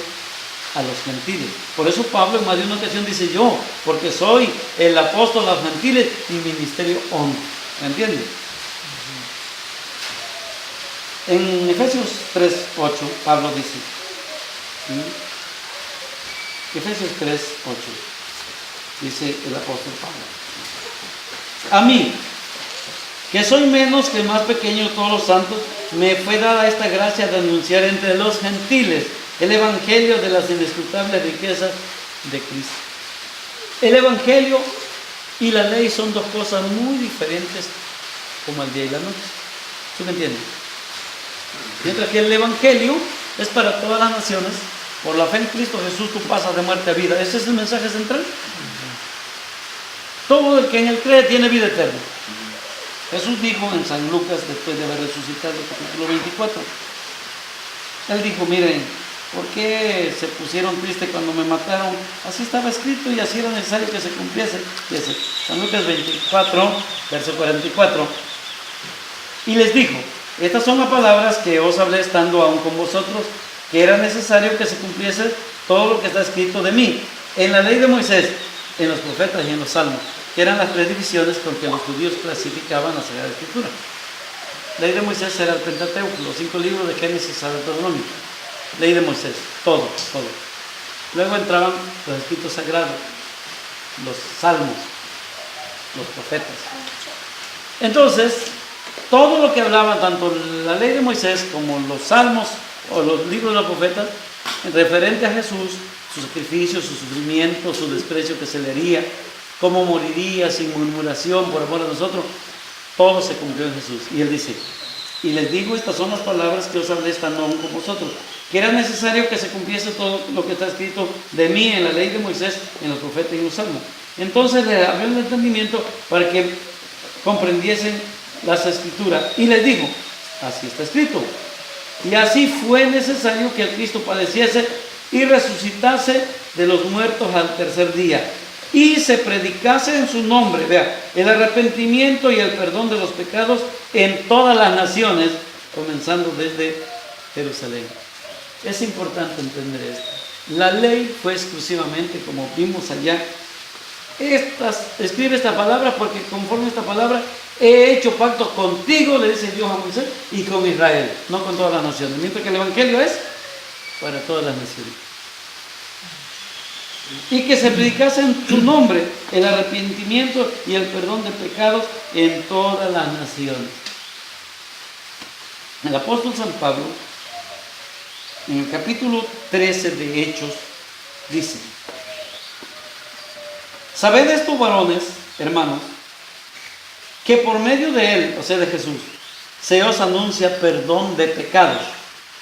a los gentiles. Por eso Pablo en más de una ocasión dice: yo, porque soy el apóstol a los gentiles, mi ministerio honra. ¿Me entiendes? En Efesios 3:8 Pablo dice, Efesios 3:8 dice el apóstol Pablo: a mí, que soy menos que el más pequeño de todos los santos, me fue dada esta gracia de anunciar entre los gentiles el evangelio de las inescrutables riquezas de Cristo. El evangelio y la ley son 2 cosas muy diferentes, como el día y la noche. ¿Sí me entiendes? Mientras que el evangelio es para todas las naciones, por la fe en Cristo Jesús tú pasas de muerte a vida. Ese es el mensaje central. Todo el que en él cree tiene vida eterna. Jesús dijo en San Lucas, después de haber resucitado, capítulo 24, Él dijo: miren, ¿por qué se pusieron tristes cuando me mataron? Así estaba escrito y así era necesario que se cumpliese. Fíjense, San Lucas 24, verso 44. Y les dijo: estas son las palabras que os hablé estando aún con vosotros, que era necesario que se cumpliese todo lo que está escrito de mí, en la ley de Moisés, en los profetas y en los salmos, que eran las 3 divisiones con que los judíos clasificaban la Sagrada Escritura. Ley de Moisés era el Pentateuco, los 5 libros de Génesis a Deuteronomio. Ley de Moisés, todo. Luego entraban los escritos sagrados, los salmos, los profetas. Entonces, todo lo que hablaba, tanto la ley de Moisés como los salmos o los libros de los profetas, referente a Jesús, su sacrificio, su sufrimiento, su desprecio que se le haría, cómo moriría sin murmuración por amor a nosotros, todo se cumplió en Jesús. Y él dice, y les digo, estas son las palabras que os hablé estando aún con vosotros, que era necesario que se cumpliese todo lo que está escrito de mí en la ley de Moisés, en los profetas y en los salmos. Entonces les abrió el entendimiento para que comprendiesen las escrituras. Y les digo, así está escrito. Y así fue necesario que el Cristo padeciese y resucitase de los muertos al tercer día. Y se predicase en su nombre, vea, el arrepentimiento y el perdón de los pecados en todas las naciones, comenzando desde Jerusalén. Es importante entender esto. La ley fue exclusivamente, como vimos allá, escribe esta palabra porque conforme a esta palabra he hecho pacto contigo, le dice Dios a Moisés, y con Israel, no con todas las naciones. Mientras que el Evangelio es para todas las naciones. Y que se predicase en su nombre el arrepentimiento y el perdón de pecados en todas las naciones. El apóstol San Pablo, en el capítulo 13 de Hechos, dice: sabed esto, varones, hermanos, que por medio de él, o sea de Jesús, se os anuncia perdón de pecados,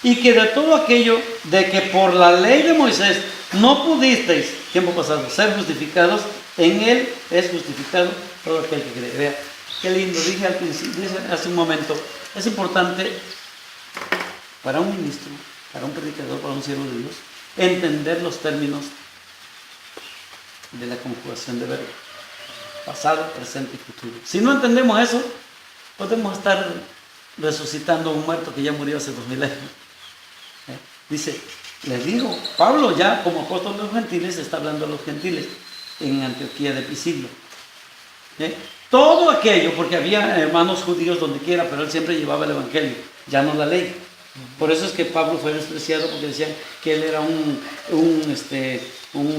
y que de todo aquello de que por la ley de Moisés no pudisteis, tiempo pasado, ser justificados, en él es justificado todo aquel que cree. Vea, qué lindo, dije al principio, dije hace un momento, es importante para un ministro, para un predicador, para un siervo de Dios, entender los términos de la conjugación de verbos, pasado, presente y futuro. Si no entendemos eso, podemos estar resucitando a un muerto que ya murió hace 2000 años. Dice, les digo, Pablo ya como apóstol de los gentiles está hablando a los gentiles en Antioquía de Pisidia. Todo aquello, porque había hermanos judíos donde quiera, pero él siempre llevaba el evangelio, ya no la ley. Por eso es que Pablo fue despreciado, porque decían que él era un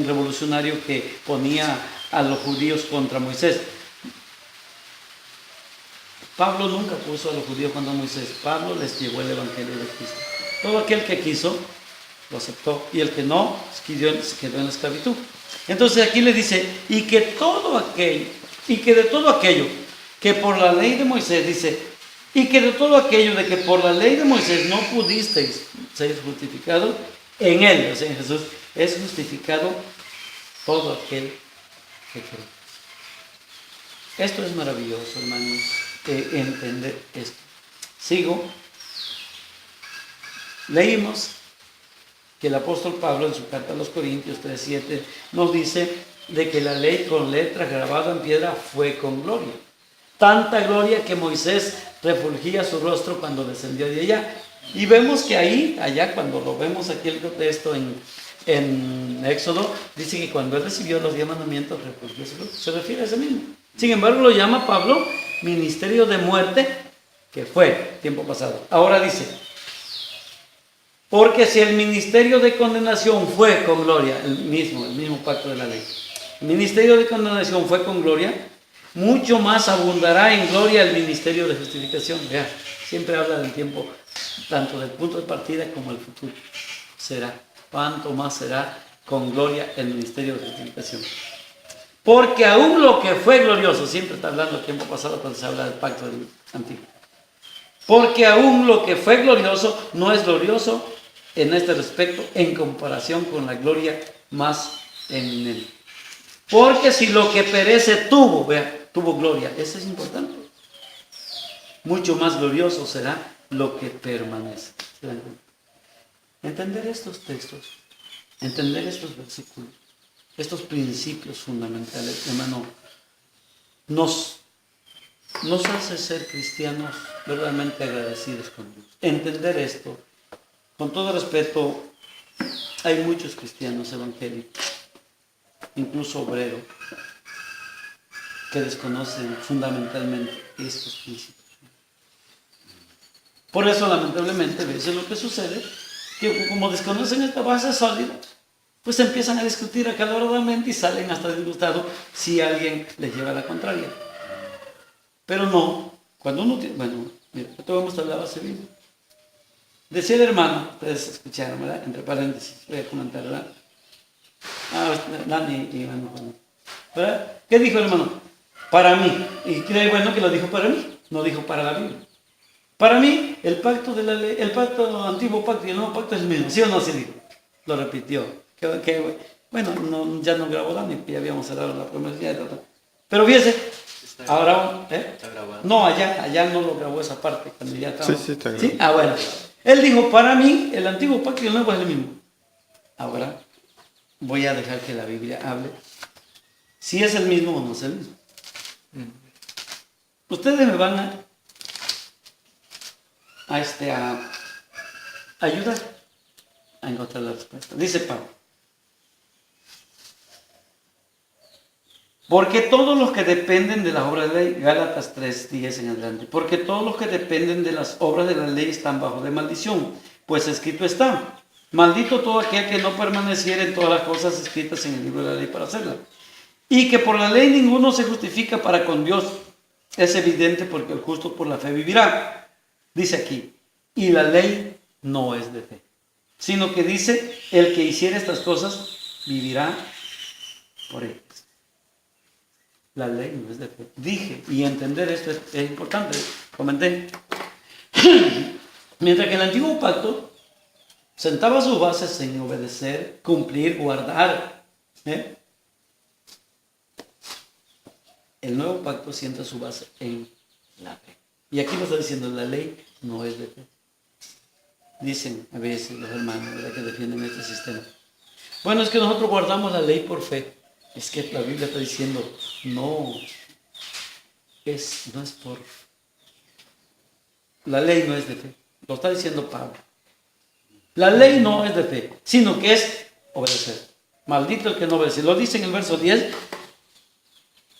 revolucionario que ponía a los judíos contra Moisés. Pablo nunca puso a los judíos contra Moisés. Pablo les llevó el evangelio de Cristo. Todo aquel que quiso lo aceptó, y el que no se quedó en la esclavitud. Entonces aquí le dice, y que de todo aquello que por la ley de Moisés, dice, y que de todo aquello de que por la ley de Moisés no pudisteis ser justificados, en él, o sea, en Jesús, es justificado todo aquel que cree. Esto es maravilloso, hermanos, entender esto. Sigo. Leímos que el apóstol Pablo en su carta a los Corintios 3:7 nos dice de que la ley con letras grabada en piedra fue con gloria. Tanta gloria que Moisés refulgía su rostro cuando descendió de allá. Y vemos que allá cuando lo vemos aquí el texto en Éxodo, dice que cuando él recibió los 10 mandamientos refulgió su rostro. Se refiere a ese mismo. Sin embargo, lo llama Pablo ministerio de muerte, que fue tiempo pasado. Ahora dice, porque si el ministerio de condenación fue con gloria, el mismo pacto de la ley, el ministerio de condenación fue con gloria, mucho más abundará en gloria el ministerio de justificación. Vea, siempre habla del tiempo, tanto del punto de partida como el futuro. Cuánto más será con gloria el ministerio de justificación. Porque aún lo que fue glorioso, siempre está hablando del tiempo pasado cuando se habla del pacto antiguo. Porque aún lo que fue glorioso no es glorioso en este respecto en comparación con la gloria más eminente. Porque si lo que perece tuvo gloria, eso es importante. Mucho más glorioso será lo que permanece. Entender estos textos, entender estos versículos, estos principios fundamentales, hermano, nos hace ser cristianos verdaderamente agradecidos con Dios. Entender esto, con todo respeto, hay muchos cristianos evangélicos, incluso obreros, que desconocen fundamentalmente estos principios. Por eso, lamentablemente, a veces lo que sucede, que como desconocen esta base sólida, pues empiezan a discutir acaloradamente y salen hasta disgustados si alguien les lleva a la contraria. Pero no, cuando uno tiene, bueno, mira, esto vamos a hablar base bien. Decía el hermano, ustedes escucharon, ¿verdad? Entre paréntesis, voy a comentar, ¿verdad? Dani y hermano, ¿verdad? ¿Qué dijo el hermano? Para mí, y creo bueno que lo dijo para mí, no dijo para la Biblia. Para mí, el pacto de la ley, el pacto, antiguo pacto y el nuevo pacto es el mismo, ¿sí o no? Sí dijo, lo repitió. Bueno, no, ya no grabó Dani, ya habíamos hablado de la promesa. Pero fíjese, ahora, Está grabado. no, allá no lo grabó esa parte, cuando ya estaba. Sí, está grabado. ¿Sí? Bueno. Él dijo, para mí, el antiguo pacto y el nuevo es el mismo. Ahora, voy a dejar que la Biblia hable. Si es el mismo o no es el mismo. Ustedes me van a ayudar a encontrar la respuesta. Dice Pablo. Porque todos los que dependen de las obras de la ley, Gálatas 3:10 en adelante, porque todos los que dependen de las obras de la ley están bajo de maldición, pues escrito está, maldito todo aquel que no permaneciera en todas las cosas escritas en el libro de la ley para hacerlas. Y que por la ley ninguno se justifica para con Dios. Es evidente porque el justo por la fe vivirá. Dice aquí, y la ley no es de fe, sino que dice, el que hiciera estas cosas vivirá por ellas. La ley no es de fe. Dije, y entender esto es importante, comenté. Mientras que el antiguo pacto sentaba sus bases en obedecer, cumplir, guardar. El nuevo pacto sienta su base en la fe. Y aquí lo está diciendo, la ley no es de fe. Dicen a veces los hermanos, ¿verdad?, que defienden este sistema. Bueno, es que nosotros guardamos la ley por fe. Es que la Biblia está diciendo, no es por... La ley no es de fe. Lo está diciendo Pablo. La ley no es de fe, sino que es obedecer. Maldito el que no obedece. Lo dice en el verso 10.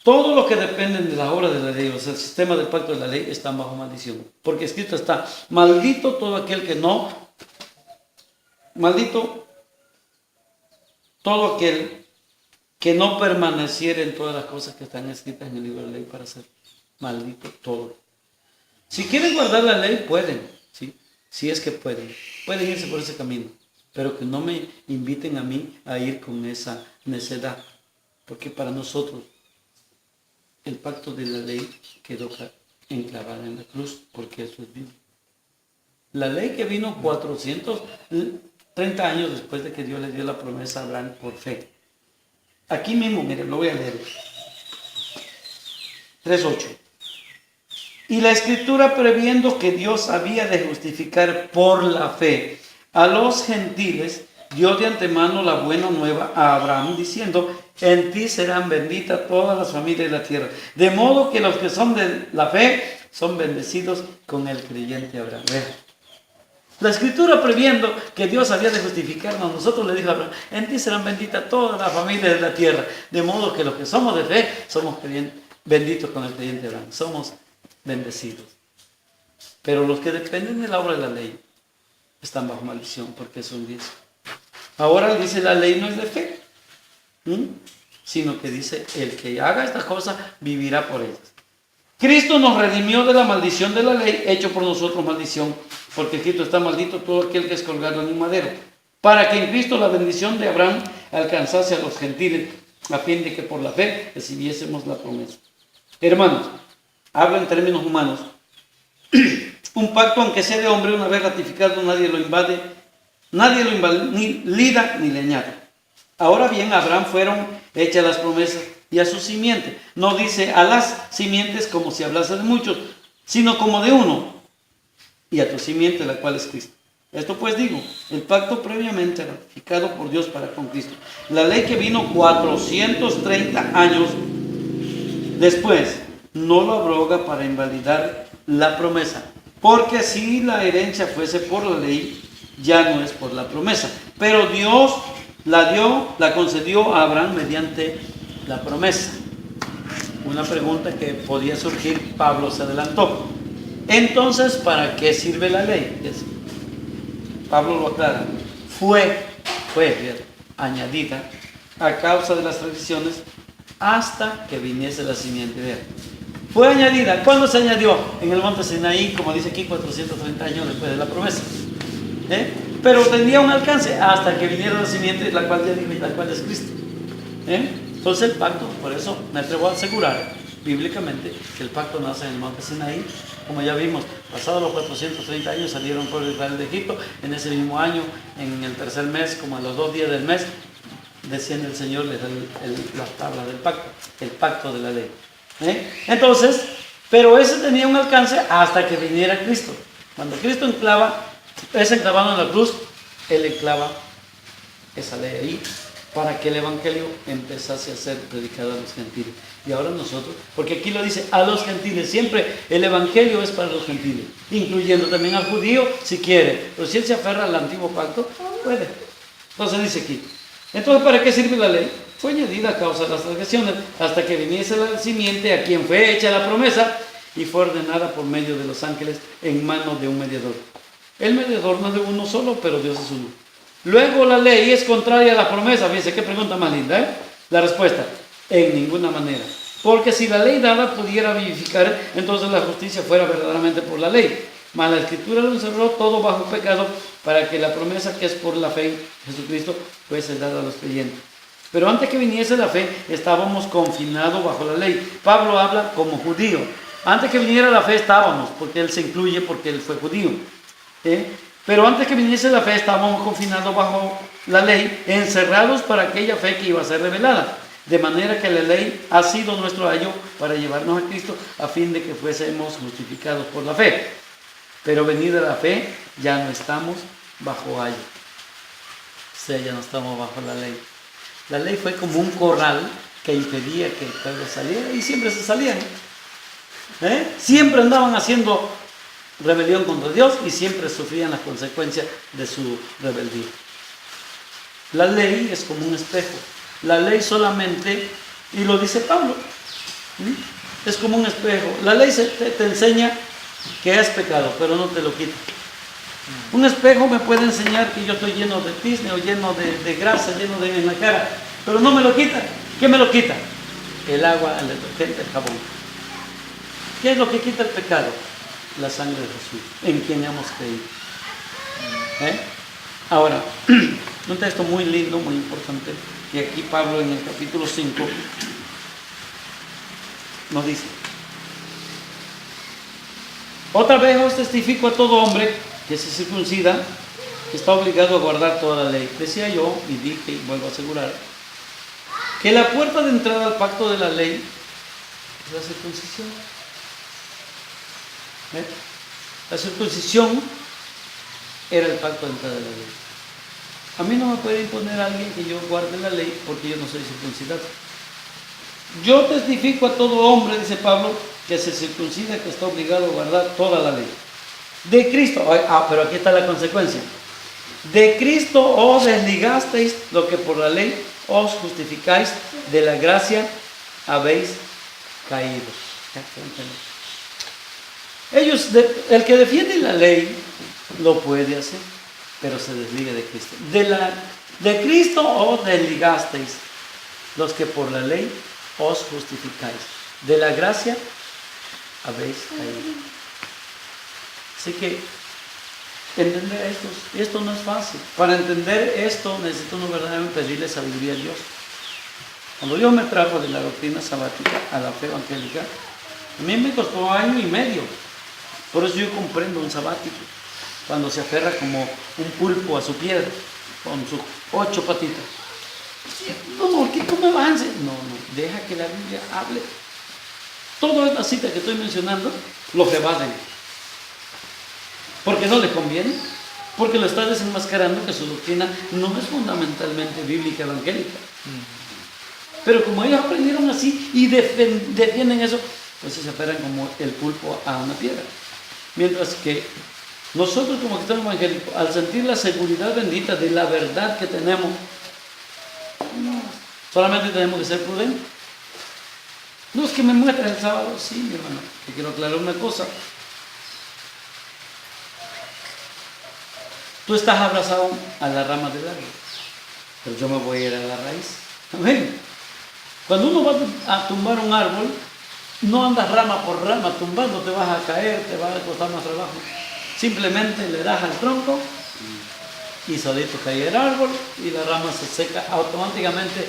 Todos los que dependen de las obras de la ley, o sea, el sistema del pacto de la ley, están bajo maldición. Porque escrito está, maldito todo aquel que no... Maldito todo aquel que no permaneciera en todas las cosas que están escritas en el libro de la ley para hacer. Maldito todo. Si quieren guardar la ley, pueden, ¿sí? Si es que pueden irse por ese camino, pero que no me inviten a mí a ir con esa necedad, porque para nosotros el pacto de la ley quedó enclavada en la cruz, porque eso es Biblia. La ley que vino 430 años después de que Dios le dio la promesa a Abraham por fe. Aquí mismo, miren, lo voy a leer. 3:8. Y la Escritura, previendo que Dios había de justificar por la fe a los gentiles, dio de antemano la buena nueva a Abraham, diciendo, en ti serán benditas todas las familias de la tierra. De modo que los que son de la fe son bendecidos con el creyente Abraham. La Escritura, previendo que Dios había de justificarnos, nosotros le dijo a Abraham, en ti serán benditas todas las familias de la tierra. De modo que los que somos de fe somos benditos con el creyente Abraham. Somos bendecidos. Pero los que dependen de la obra de la ley están bajo maldición, porque es un 10. Ahora dice, la ley no es de fe, sino que dice, el que haga estas cosas vivirá por ellas. Cristo nos redimió de la maldición de la ley, hecho por nosotros maldición, porque Cristo está maldito todo aquel que es colgado en un madero, para que en Cristo la bendición de Abraham alcanzase a los gentiles, a fin de que por la fe recibiésemos la promesa. Hermanos, habla en términos humanos. Un pacto, aunque sea de hombre, una vez ratificado, nadie lo invade, nadie lo invalida ni le añade. Ahora bien, a Abraham fueron hechas las promesas y a su simiente. No dice a las simientes como si hablase de muchos, sino como de uno, y a tu simiente, la cual es Cristo. Esto pues digo, el pacto previamente ratificado por Dios para con Cristo. La ley que vino 430 años después, no lo abroga para invalidar la promesa. Porque si la herencia fuese por la ley, ya no es por la promesa. Pero Dios la concedió a Abraham mediante la promesa. Una pregunta que podía surgir, Pablo se adelantó. Entonces, ¿para qué sirve la ley? Pablo lo aclara. Fue añadida a causa de las tradiciones hasta que viniese la simiente de él. Fue añadida. ¿Cuándo se añadió? En el monte Sinaí, como dice aquí, 430 años después de la promesa. Pero tenía un alcance hasta que viniera la simiente, la cual ya dijo, y la cual es Cristo. Entonces el pacto, por eso me atrevo a asegurar bíblicamente que el pacto nace en el monte Sinaí. Como ya vimos, pasados los 430 años salieron por Israel de Egipto. En ese mismo año, en el tercer mes, como a los 2 días del mes, desciende el Señor, les da las tablas del pacto, el pacto de la ley. Entonces, pero ese tenía un alcance hasta que viniera Cristo. Cuando Cristo es enclavado en la cruz, Él enclava esa ley ahí para que el Evangelio empezase a ser predicado a los gentiles. Y ahora nosotros, porque aquí lo dice a los gentiles, siempre el Evangelio es para los gentiles, incluyendo también al judío si quiere, pero si él se aferra al antiguo pacto, puede. Entonces dice aquí, entonces ¿para qué sirve la ley? Fue añadida a causa de las transgresiones, hasta que viniese la simiente a quien fue hecha la promesa y fue ordenada por medio de los ángeles en manos de un mediador. El mediador no es de uno solo, pero Dios es uno. Luego la ley es contraria a la promesa. Fíjense qué pregunta más linda, La respuesta, en ninguna manera. Porque si la ley dada pudiera vivificar, entonces la justicia fuera verdaderamente por la ley. Mas la Escritura lo encerró todo bajo pecado, para que la promesa que es por la fe en Jesucristo fuese dada a los creyentes. Pero antes que viniese la fe, estábamos confinados bajo la ley. Pablo habla como judío. Antes que viniera la fe estábamos, porque él se incluye porque él fue judío. Pero antes que viniese la fe estábamos confinados bajo la ley, encerrados para aquella fe que iba a ser revelada. De manera que la ley ha sido nuestro ayo para llevarnos a Cristo, a fin de que fuésemos justificados por la fe. Pero venida la fe, ya no estamos bajo ayo. O sea, ya no estamos bajo la ley. La ley fue como un corral que impedía que el pueblo saliera, y siempre se salían. Siempre andaban haciendo rebelión contra Dios y siempre sufrían las consecuencias de su rebeldía. La ley es como un espejo. La ley solamente, y lo dice Pablo, es como un espejo. La ley te enseña que es pecado, pero no te lo quita. Un espejo me puede enseñar que yo estoy lleno de tizne o lleno de grasa, lleno de en la cara, pero no me lo quita. ¿Qué me lo quita? El agua, el detergente, el jabón. ¿Qué es lo que quita el pecado? La sangre de Jesús, en quien hemos creído. Ahora, un texto muy lindo, muy importante, que aquí Pablo en el capítulo 5 nos dice: otra vez os testifico a todo hombre que se circuncida, que está obligado a guardar toda la ley. Decía yo, y dije, y vuelvo a asegurar, que la puerta de entrada al pacto de la ley es la circuncisión. La circuncisión era el pacto de entrada de la ley. A mí no me puede imponer a alguien que yo guarde la ley porque yo no soy circuncidado. Yo testifico a todo hombre, dice Pablo, que se circuncida, que está obligado a guardar toda la ley. De Cristo, pero aquí está la consecuencia. De Cristo os desligasteis, lo que por la ley os justificáis, de la gracia habéis caído. El que defiende la ley lo puede hacer, pero se desliga de Cristo. De Cristo os desligasteis, los que por la ley os justificáis. De la gracia habéis caído. Así que entender esto no es fácil. Para entender esto necesito uno verdaderamente pedirle sabiduría a Dios. Cuando Dios me trajo de la doctrina sabática a la fe evangélica, a mí me costó 1 año y medio. Por eso yo comprendo un sabático, cuando se aferra como un pulpo a su piedra, con sus 8 patitas. No, ¿qué come avance? No, deja que la Biblia hable. Todas las citas que estoy mencionando lo rebaten. Porque no le conviene, porque lo está desenmascarando que su doctrina no es fundamentalmente bíblica evangélica. Pero como ellos aprendieron así y defienden eso, pues se aferran como el pulpo a una piedra. Mientras que nosotros como cristianos evangélicos, al sentir la seguridad bendita de la verdad que tenemos, solamente tenemos que ser prudentes. No es que me muestres el sábado, sí, mi hermano, te quiero aclarar una cosa. Tú estás abrazado a la rama del árbol, pero yo me voy a ir a la raíz. Amén. Cuando uno va a tumbar un árbol, no andas rama por rama tumbando, te vas a caer, te va a costar más trabajo. Simplemente le das al tronco y solito cae el árbol y la rama se seca automáticamente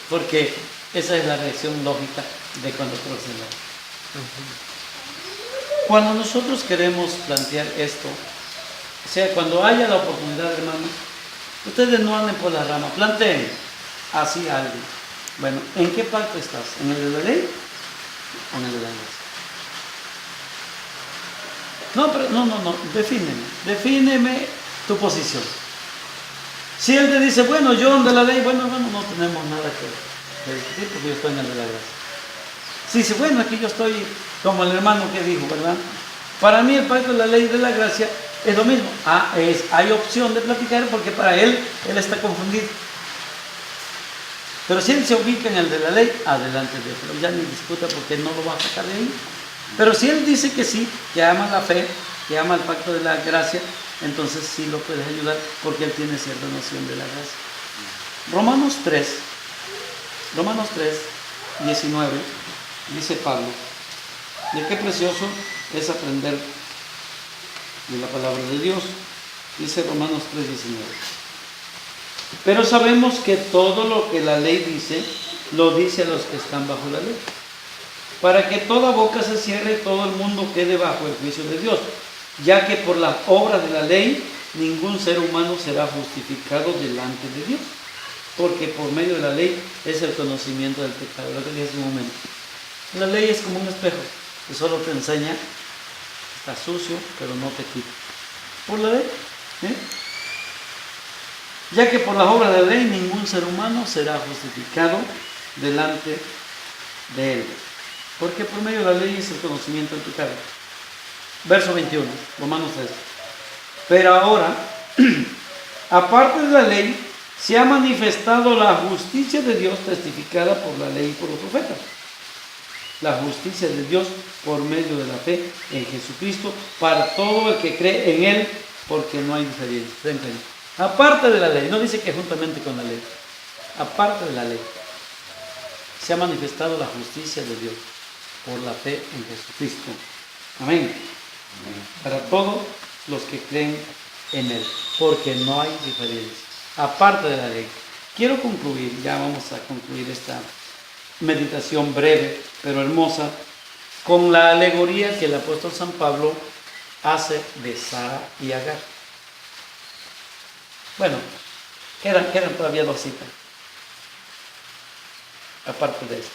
porque esa es la reacción lógica de cuando crece el árbol. Cuando nosotros queremos plantear esto, o sea, cuando haya la oportunidad, hermanos, ustedes no anden por la rama, planteen así algo. Bueno, ¿en qué pacto estás? ¿En el de la ley o en el de la gracia? No, pero no, defíneme tu posición. Si él te dice, bueno, yo en de la ley, bueno, no tenemos nada que discutir porque yo estoy en el de la gracia. Si dice, bueno, aquí yo estoy como el hermano que dijo, ¿verdad? Para mí el pacto de la ley y de la gracia es lo mismo. Hay opción de platicar porque para él está confundido. Pero si él se ubica en el de la ley, adelante de él. Ya ni discuta porque no lo va a sacar de ahí. Pero si él dice que sí, que ama la fe, que ama el pacto de la gracia, entonces sí lo puedes ayudar porque él tiene cierta noción de la gracia. Romanos 3, 19, dice Pablo, de qué precioso es aprender de la palabra de Dios. Dice Romanos 3, 19. Pero sabemos que todo lo que la ley dice, lo dice a los que están bajo la ley, para que toda boca se cierre y todo el mundo quede bajo el juicio de Dios, ya que por las obras de la ley ningún ser humano será justificado delante de Dios, porque por medio de la ley es el conocimiento del pecado. Lo que dije hace un momento. La ley es como un espejo que solo te enseña, está sucio, pero no te quita. Por la ley, ya que por las obras de la ley ningún ser humano será justificado delante de él, porque por medio de la ley es el conocimiento del pecado. Verso 21, Romanos 3. Pero ahora, aparte de la ley, se ha manifestado la justicia de Dios testificada por la ley y por los profetas. La justicia de Dios por medio de la fe en Jesucristo para todo el que cree en Él, porque no hay diferencia. Aparte de la ley, no dice que juntamente con la ley, aparte de la ley, se ha manifestado la justicia de Dios por la fe en Jesucristo. Amén. Para todos los que creen en Él, porque no hay diferencia. Aparte de la ley. Quiero concluir, ya vamos a concluir esta meditación breve, pero hermosa, con la alegoría que el apóstol San Pablo hace de Sara y Agar. Bueno, quedan todavía dos citas, aparte de esto.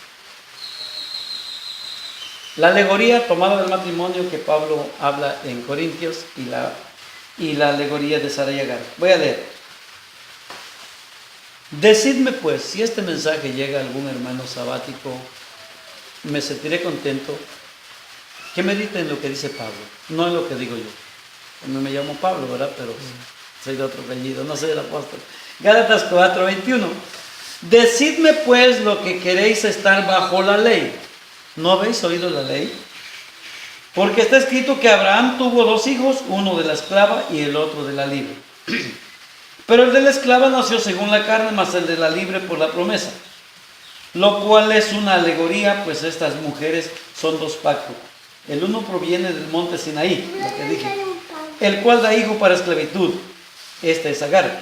La alegoría tomada del matrimonio que Pablo habla en Corintios y la alegoría de Sara y Agar. Voy a leer. Decidme pues, si este mensaje llega a algún hermano sabático, me sentiré contento que medite en lo que dice Pablo, no en lo que digo yo. A mí me llamo Pablo, ¿verdad? Pero soy de otro apellido, no soy el apóstol. Gálatas 4, 21. Decidme pues lo que queréis estar bajo la ley. ¿No habéis oído la ley? Porque está escrito que Abraham tuvo dos hijos, uno de la esclava y el otro de la libre. Pero el de la esclava nació según la carne, mas el de la libre por la promesa. Lo cual es una alegoría, pues estas mujeres son dos pactos. El uno proviene del monte Sinaí, lo que dije, el cual da hijo para esclavitud. Esta es Agar.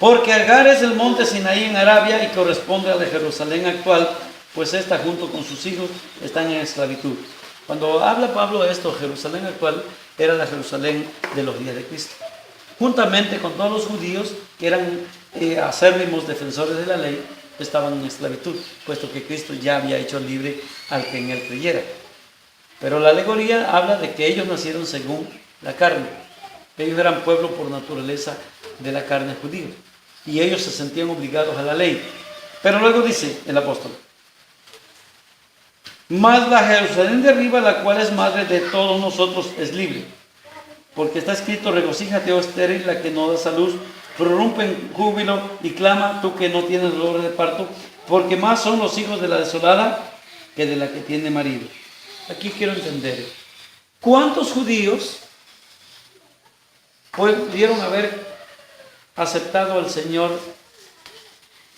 Porque Agar es el monte Sinaí en Arabia y corresponde a la Jerusalén actual, pues esta junto con sus hijos están en esclavitud. Cuando habla Pablo de esto, Jerusalén actual era la Jerusalén de los días de Cristo. Juntamente con todos los judíos que eran acérrimos defensores de la ley, estaban en esclavitud, puesto que Cristo ya había hecho libre al que en él creyera. Pero la alegoría habla de que ellos nacieron según la carne. Ellos eran pueblo por naturaleza de la carne judía y ellos se sentían obligados a la ley. Pero luego dice el apóstol: mas la Jerusalén de arriba, la cual es madre de todos nosotros, es libre. Porque está escrito: regocíjate, oh estéril, la que no das a luz, prorrumpe en júbilo y clama, tú que no tienes dolor de parto, porque más son los hijos de la desolada que de la que tiene marido. Aquí quiero entender, ¿cuántos judíos pudieron haber aceptado al Señor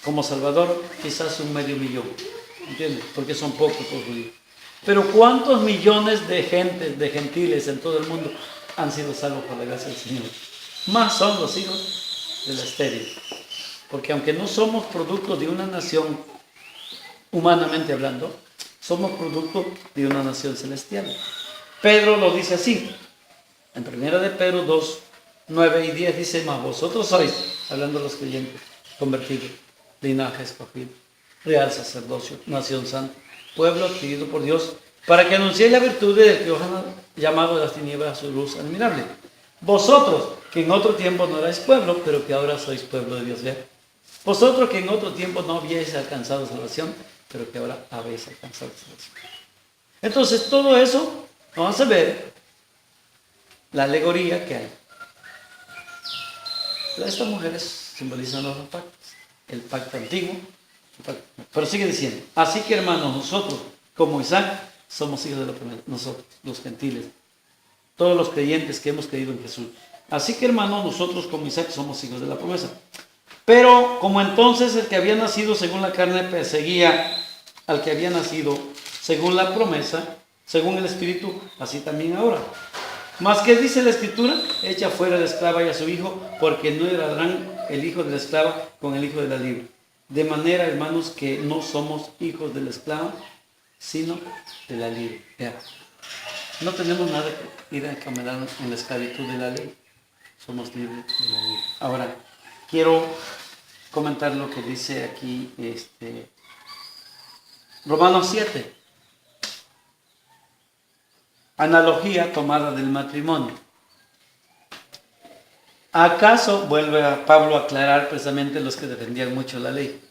como Salvador? Quizás 500,000. ¿entiendes? Porque son pocos los judíos. Pero ¿cuántos millones de gentes, de gentiles en todo el mundo han sido salvos por la gracia del Señor? Más son los hijos de la estéril. Porque aunque no somos producto de una nación, humanamente hablando, somos producto de una nación celestial. Pedro lo dice así, en 1 de Pedro 2, 9 y 10 dice, mas vosotros sois, hablando de los creyentes, convertidos, linaje escogido, real sacerdocio, nación santa, pueblo adquirido por Dios, para que anunciéis la virtud del que os ha llamado de las tinieblas a su luz admirable. Vosotros, que en otro tiempo no erais pueblo, pero que ahora sois pueblo de Dios. ¿Ve? Vosotros que en otro tiempo no habíais alcanzado salvación, pero que ahora habéis alcanzado salvación. Entonces, todo eso, vamos a ver la alegoría que hay. Estas mujeres simbolizan los dos pactos, el pacto antiguo, pero sigue diciendo, así que hermanos, nosotros, como Isaac, somos hijos de la promesa, nosotros, los gentiles, todos los creyentes que hemos creído en Jesús. Así que hermanos, nosotros como Isaac somos hijos de la promesa. Pero como entonces el que había nacido según la carne perseguía al que había nacido según la promesa, según el Espíritu, así también ahora. Mas ¿qué dice la Escritura? Echa fuera de esclava y a su hijo, porque no heredarán el hijo de la esclava con el hijo de la libre. De manera, hermanos, que no somos hijos de la esclava, sino de la libre. Vea, no tenemos nada que ir a encaminar en la esclavitud de la ley. Somos libres de la ley. Ahora, quiero comentar lo que dice aquí Romanos 7. Analogía tomada del matrimonio. ¿Acaso, vuelve a Pablo a aclarar precisamente los que defendían mucho la ley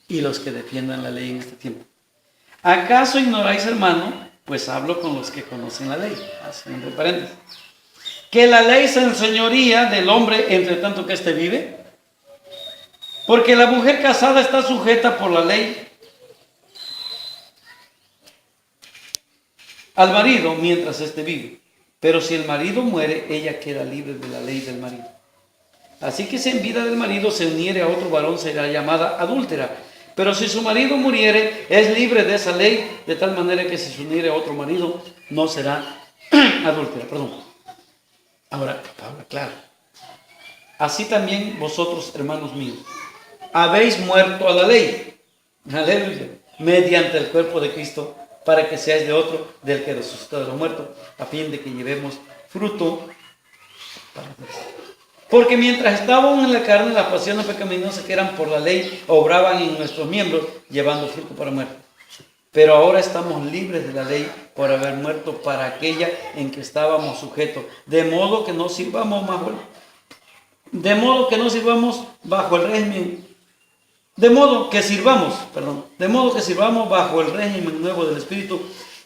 y los que defiendan la ley en este tiempo? ¿Acaso ignoráis, hermano? Pues hablo con los que conocen la ley. Así entre paréntesis. Que la ley se enseñoría del hombre entre tanto que éste vive. Porque la mujer casada está sujeta por la ley al marido mientras éste vive. Pero si el marido muere, ella queda libre de la ley del marido. Así que si en vida del marido se uniere a otro varón, será llamada adúltera. Pero si su marido muriere, es libre de esa ley, de tal manera que si se uniere a otro marido, no será adúltera. Ahora, Pablo, claro. Así también vosotros, hermanos míos, habéis muerto a la ley, aleluya, mediante el cuerpo de Cristo, para que seáis de otro, del que resucitó de los muertos, a fin de que llevemos fruto para Dios. Porque mientras estábamos en la carne, las pasiones pecaminosas que eran por la ley obraban en nuestros miembros, llevando fruto para muerte. Pero ahora estamos libres de la ley por haber muerto para aquella en que estábamos sujetos, de modo que no sirvamos bajo el régimen. De modo que sirvamos bajo el régimen nuevo del Espíritu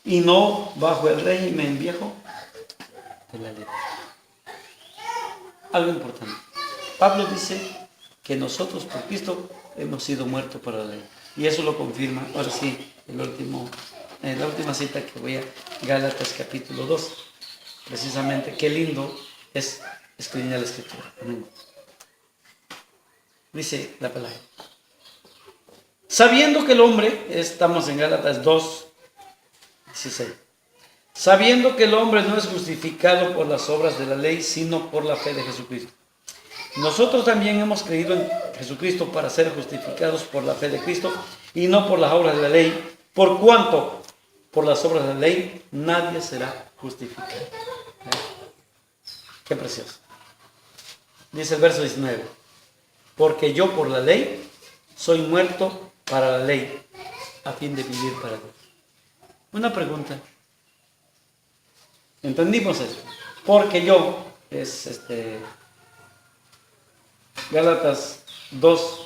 y no bajo el régimen viejo de la ley. Algo importante. Pablo dice que nosotros por Cristo hemos sido muertos para la ley. Y eso lo confirma, ahora sí, la última cita que voy a Gálatas capítulo 2. Precisamente, qué lindo es escudriñar la Escritura. Amén. Dice la palabra. Sabiendo que el hombre, estamos en Gálatas 2, 16. Sabiendo que el hombre no es justificado por las obras de la ley, sino por la fe de Jesucristo. Nosotros también hemos creído en Jesucristo para ser justificados por la fe de Cristo y no por las obras de la ley, por cuanto por las obras de la ley nadie será justificado. Qué precioso. Dice el verso 19. Porque yo por la ley soy muerto para la ley, a fin de vivir para Dios. Una pregunta. ¿Entendimos eso? Porque yo, es Gálatas 2,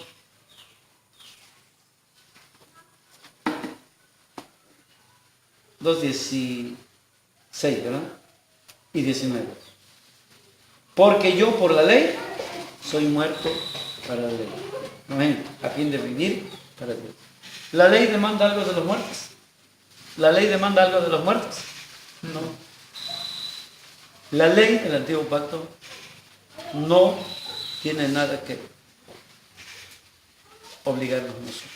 16, ¿verdad? Y 19. Porque yo por la ley soy muerto para la ley. Amén. A fin de vivir para Dios. ¿La ley demanda algo de los muertos? ¿La ley demanda algo de los muertos? No. La ley del antiguo pacto no tiene nada que obligarnos a nosotros,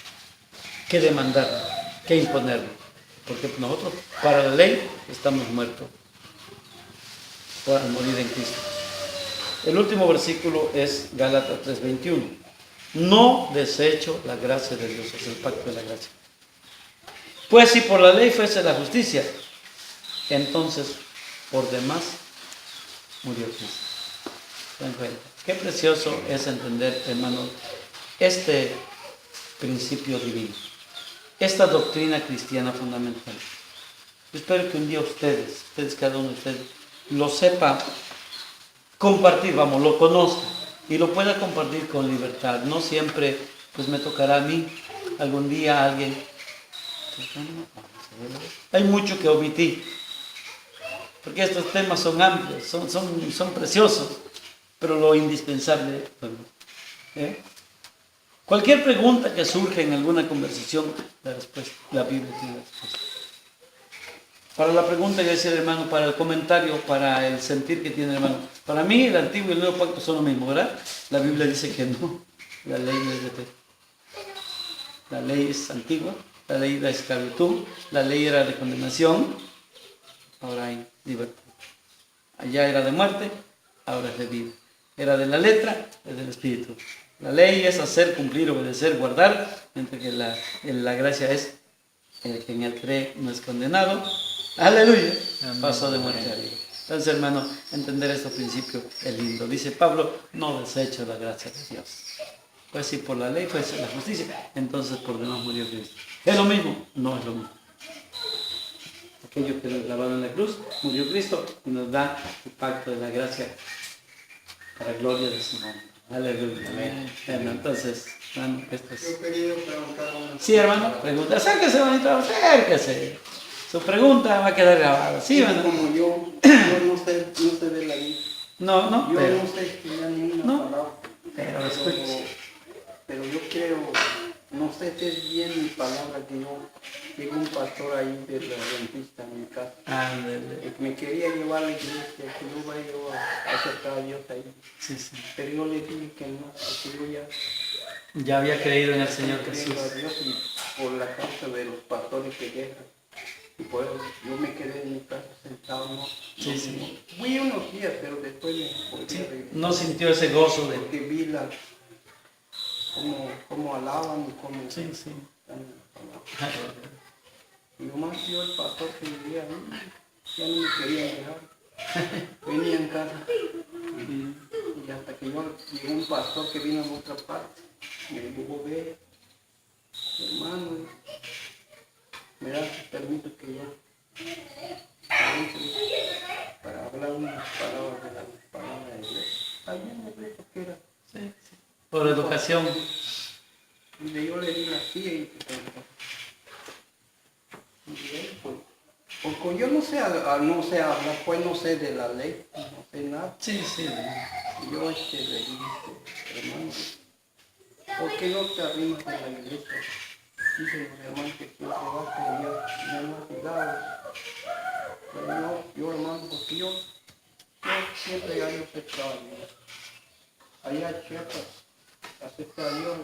que demandar. que imponerlo. Porque nosotros, para la ley, estamos muertos por morir en Cristo. El último versículo es Gálatas 3:21. No desecho la gracia de Dios, es el pacto de la gracia. Pues si por la ley fuese la justicia, entonces por demás murió Cristo. ¿Se dan cuenta? Qué precioso es entender, hermanos, este principio divino, esta doctrina cristiana fundamental. Yo espero que un día ustedes, cada uno de ustedes, lo sepa compartir, vamos, lo conozca y lo pueda compartir con libertad. No siempre, pues me tocará a mí, algún día a alguien. Hay mucho que omití, porque estos temas son amplios, son preciosos, pero lo indispensable, bueno, cualquier pregunta que surja en alguna conversación, la Biblia tiene la respuesta. Para la pregunta que decía el hermano, para el comentario, para el sentir que tiene el hermano, para mí el antiguo y el nuevo pacto son lo mismo, ¿verdad? La Biblia dice que no, la ley no es de fe. La ley es antigua, la ley era esclavitud, la ley era de condenación, ahora hay libertad. Allá era de muerte, ahora es de vida. Era de la letra, es del espíritu. La ley es hacer, cumplir, obedecer, guardar, mientras que la gracia es el que en él cree no es condenado. Aleluya. Pasó de muerte a vida. Entonces, hermano, entender estos principios es lindo. Dice Pablo, no desecho la gracia de Dios. Pues si por la ley fuese la justicia, entonces por demás murió Cristo. ¿Es lo mismo? No es lo mismo. Aquello que nos grabado en la cruz, murió Cristo y nos da el pacto de la gracia para gloria de su nombre. Aleluya. Amén. Entonces, hermano, esto es... Yo quería preguntar una... Sí, hermano, pregunta. Acérquese, bonito, acérquese. Su pregunta va a quedar grabada. Sí, hermano. Como yo no sé de la Biblia. No, Yo pero... no sé estudiar ni una No. palabra. Pero escuche. Pero yo quiero, no sé si es bien mi palabra, que yo tengo un pastor ahí de la dentista en mi casa. Ándale. Que me quería llevar a la iglesia, que yo vaya a acercar a Dios ahí. Sí, sí. Pero yo le dije que no, porque yo ya Ya había creído en el Señor Jesús. creo a Dios y por la causa de los pastores que dejan. Y por eso yo me quedé en mi casa sentado, no. Sí, sí. Fui unos días, pero después me volví a regresar. No sintió ese gozo de... Porque vi cómo alaban y cómo Sí, sí. dan la palabra. Y nomás yo el pastor que vivía ahí, ya no me quería dejar. Venía en casa. Y hasta que yo llegó un pastor que vino de otra parte, me dijo, ve, hermano, me das permiso que yo entre para hablar unas palabras de la palabra de Dios. También me dijo que era. Sí, sí. Por educación. Y yo le di así y bien, pues, porque yo no sé hablar, pues no sé de la ley, no sé nada. Sí, sí. Y yo le dije, hermano, ¿por qué no te arrimas a la iglesia? Dice los hermanos que quiero llevarte y ya no ha llegado. Pero yo hermano, porque yo siempre he aceptado a Dios. Allá Chiapas, acepta a Dios.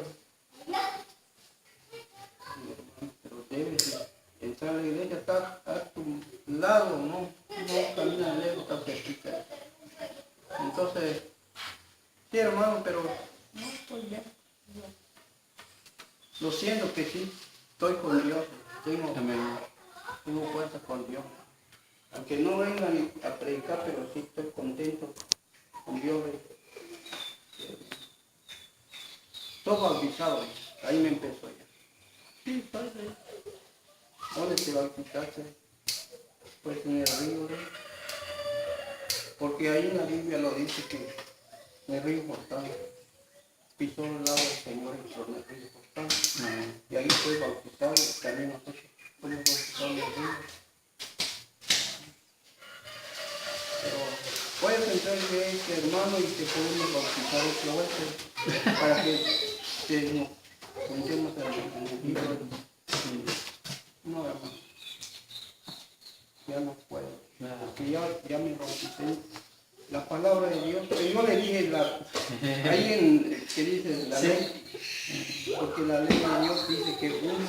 Pero debes entrar a la iglesia, está a tu lado, no caminas lejos, está cerquita. Entonces, sí hermano, pero no estoy bien. Lo siento que sí, estoy con Dios, tengo fuerza con Dios. Aunque no vengan a predicar, pero sí estoy contento con Dios. Estoy bautizado, ahí me empezó ya. Sí, estoy ahí. ¿Dónde te bautizaste? Pues en el río, ¿no? Porque ahí en la Biblia lo dice que en el río Jordán pisó el lado del Señor y por el río Jordán. Y ahí fue bautizado, también nosotros fuimos bautizados en el río. Pero puedes entrar en este hermano y te podemos bautizar otra vez para que nos contemos en el libro. No, hermano. Ya no puedo. Porque ya me bauticé. La palabra de Dios. Pero yo le dije ahí que dice la ley. Porque la ley de Dios dice que una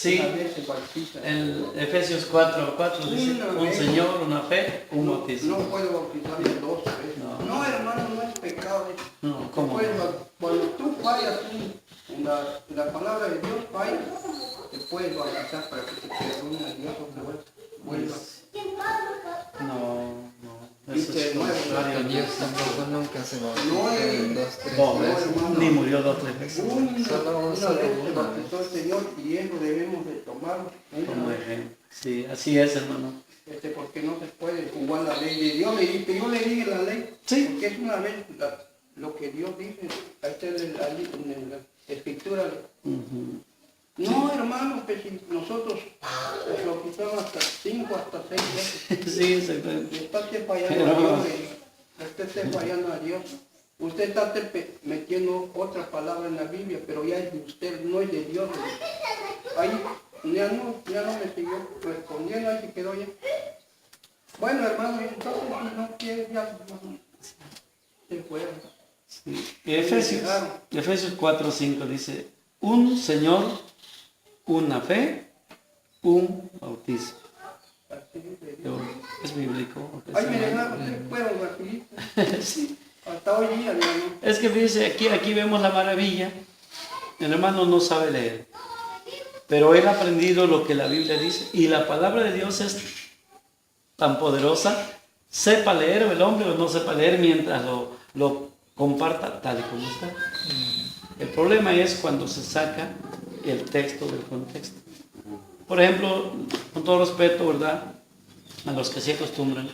Sí. Una vez se bautiza. En Efesios 4:4 dice, Una un vez. Señor, una fe, un bautismo. No puedo bautizarme 2 veces. No. No, hermano, no es pecado. No, ¿cómo? Cuando tú fallas en la palabra de Dios, fallas, te puedes bautizar para que te perdone a Dios o vuelvas. No. Eso Dice es nuevo, contrario a Dios. Dios tampoco nunca se No bautizó es- 2, 3 No, veces. hermano. ni murió 2 o 3 veces. Solo Una vez se una bautizó el Señor y eso debemos de tomarlo. Como ejemplo. Sí, así es, hermano. Porque no se puede jugar la ley de Dios. Yo le dije la ley, Sí. porque es una vez lo que Dios dice, ahí está en la escritura. Ujú. No, hermano, que si nosotros nos bautizamos hasta 5, hasta 6 veces, Sí, exactamente. y está usted fallando a Dios, usted está fallando a Dios. Usted está metiendo otra palabra en la Biblia, pero ya es de usted, no es de Dios. Ahí ya no me siguió respondiendo, ahí se quedó ya. Bueno, hermano, entonces si no quiere ya, hermano, se fuera. Sí. Efesios 4:5 dice, un Señor, una fe, un bautismo. Así dice Dios. Es bíblico. Ahí me dejaron, ustedes fueron rapidito. Sí. Hasta hoy día, hermano. Es que dice, aquí vemos la maravilla. El hermano no sabe leer, pero él ha aprendido lo que la Biblia dice y la palabra de Dios es tan poderosa, sepa leer el hombre o no sepa leer mientras lo comparta tal y como está. El problema es cuando se saca el texto del contexto. Por ejemplo, con todo respeto, ¿verdad?, a los que se acostumbran,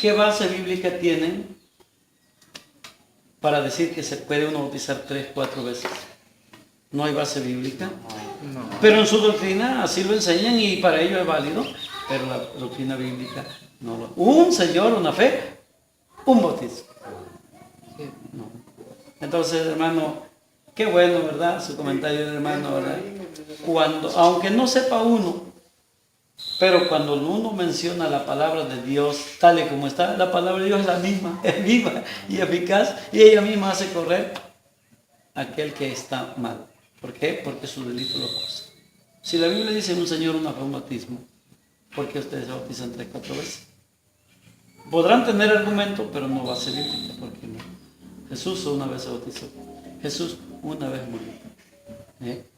¿qué base bíblica tienen para decir que se puede uno bautizar 3, 4 veces? No hay base bíblica. No. Pero en su doctrina así lo enseñan y para ello es válido, pero la doctrina bíblica no lo. Un Señor, una fe, un bautismo. No. Entonces, hermano, qué bueno, ¿verdad? Su comentario del hermano, ¿verdad? Cuando, aunque no sepa uno, pero cuando uno menciona la palabra de Dios tal y como está, la palabra de Dios es la misma, es viva y eficaz, y ella misma hace correr a aquel que está mal. ¿Por qué? Porque su delito lo causa. Si la Biblia dice un Señor, una fe, un bautismo, ¿por qué ustedes se bautizan 3, 4 veces? Podrán tener argumento, pero no va a ser bíblica, porque no. Jesús una vez se bautizó, Jesús una vez murió,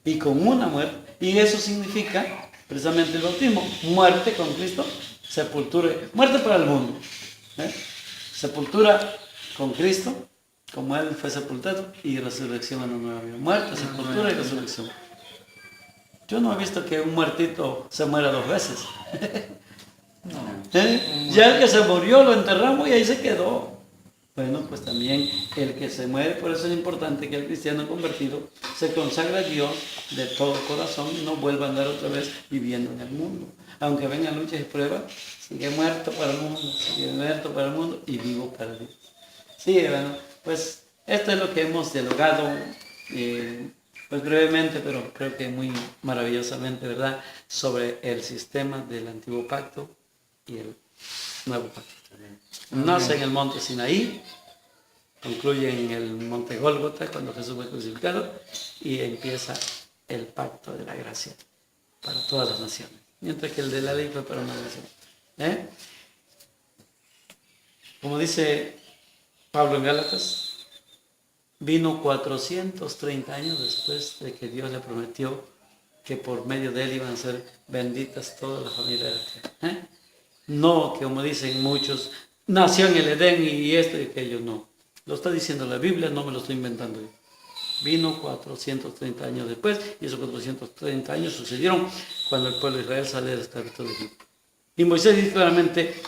y con una muerte, y eso significa precisamente el bautismo, muerte con Cristo, sepultura, muerte para el mundo, sepultura con Cristo, como Él fue sepultado, y resurrección en una nueva vida, muerte, sepultura y resurrección. Yo no he visto que un muertito se muera 2 veces. Ya el que se murió lo enterramos y ahí se quedó. Bueno, pues también el que se muere, por eso es importante que el cristiano convertido se consagre a Dios de todo corazón y no vuelva a andar otra vez viviendo en el mundo. Aunque vengan luchas y pruebas, sigue muerto para el mundo, sigue muerto para el mundo y vivo para Dios. Sí, bueno, pues esto es lo que hemos dialogado, pues brevemente, pero creo que muy maravillosamente, ¿verdad?, sobre el sistema del antiguo pacto y el nuevo pacto. Nace en el monte Sinaí, concluye en el monte Gólgota cuando Jesús fue crucificado y empieza el pacto de la gracia para todas las naciones, mientras que el de la ley fue para una nación. Como dice Pablo en Gálatas, vino 430 años después de que Dios le prometió que por medio de él iban a ser benditas todas las familias de la tierra. No, que como dicen muchos, nació en el Edén y esto y aquello, no. Lo está diciendo la Biblia, no me lo estoy inventando yo. Vino 430 años después y esos 430 años sucedieron cuando el pueblo de Israel sale de la esclavitud de Egipto. Y Moisés dice claramente,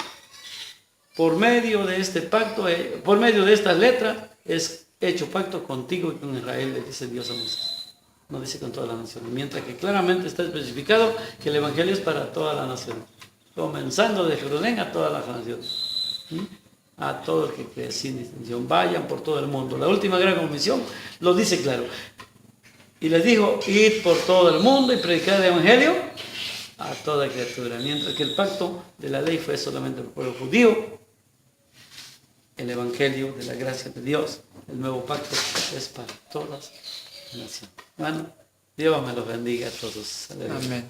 por medio de este pacto, por medio de estas letras, es hecho pacto contigo y con Israel, le dice Dios a Moisés. No dice con todas las naciones, mientras que claramente está especificado que el Evangelio es para todas las naciones, comenzando de Jerusalén a todas las naciones. A todo el que cree sin distinción, vayan por todo el mundo. La última gran comisión lo dice claro. Y les dijo, id por todo el mundo y predicar el Evangelio a toda criatura. Mientras que el pacto de la ley fue solamente para el pueblo judío, el Evangelio de la gracia de Dios, el nuevo pacto, es para todas las naciones. Bueno, Dios me los bendiga a todos. Aleluya. Amén.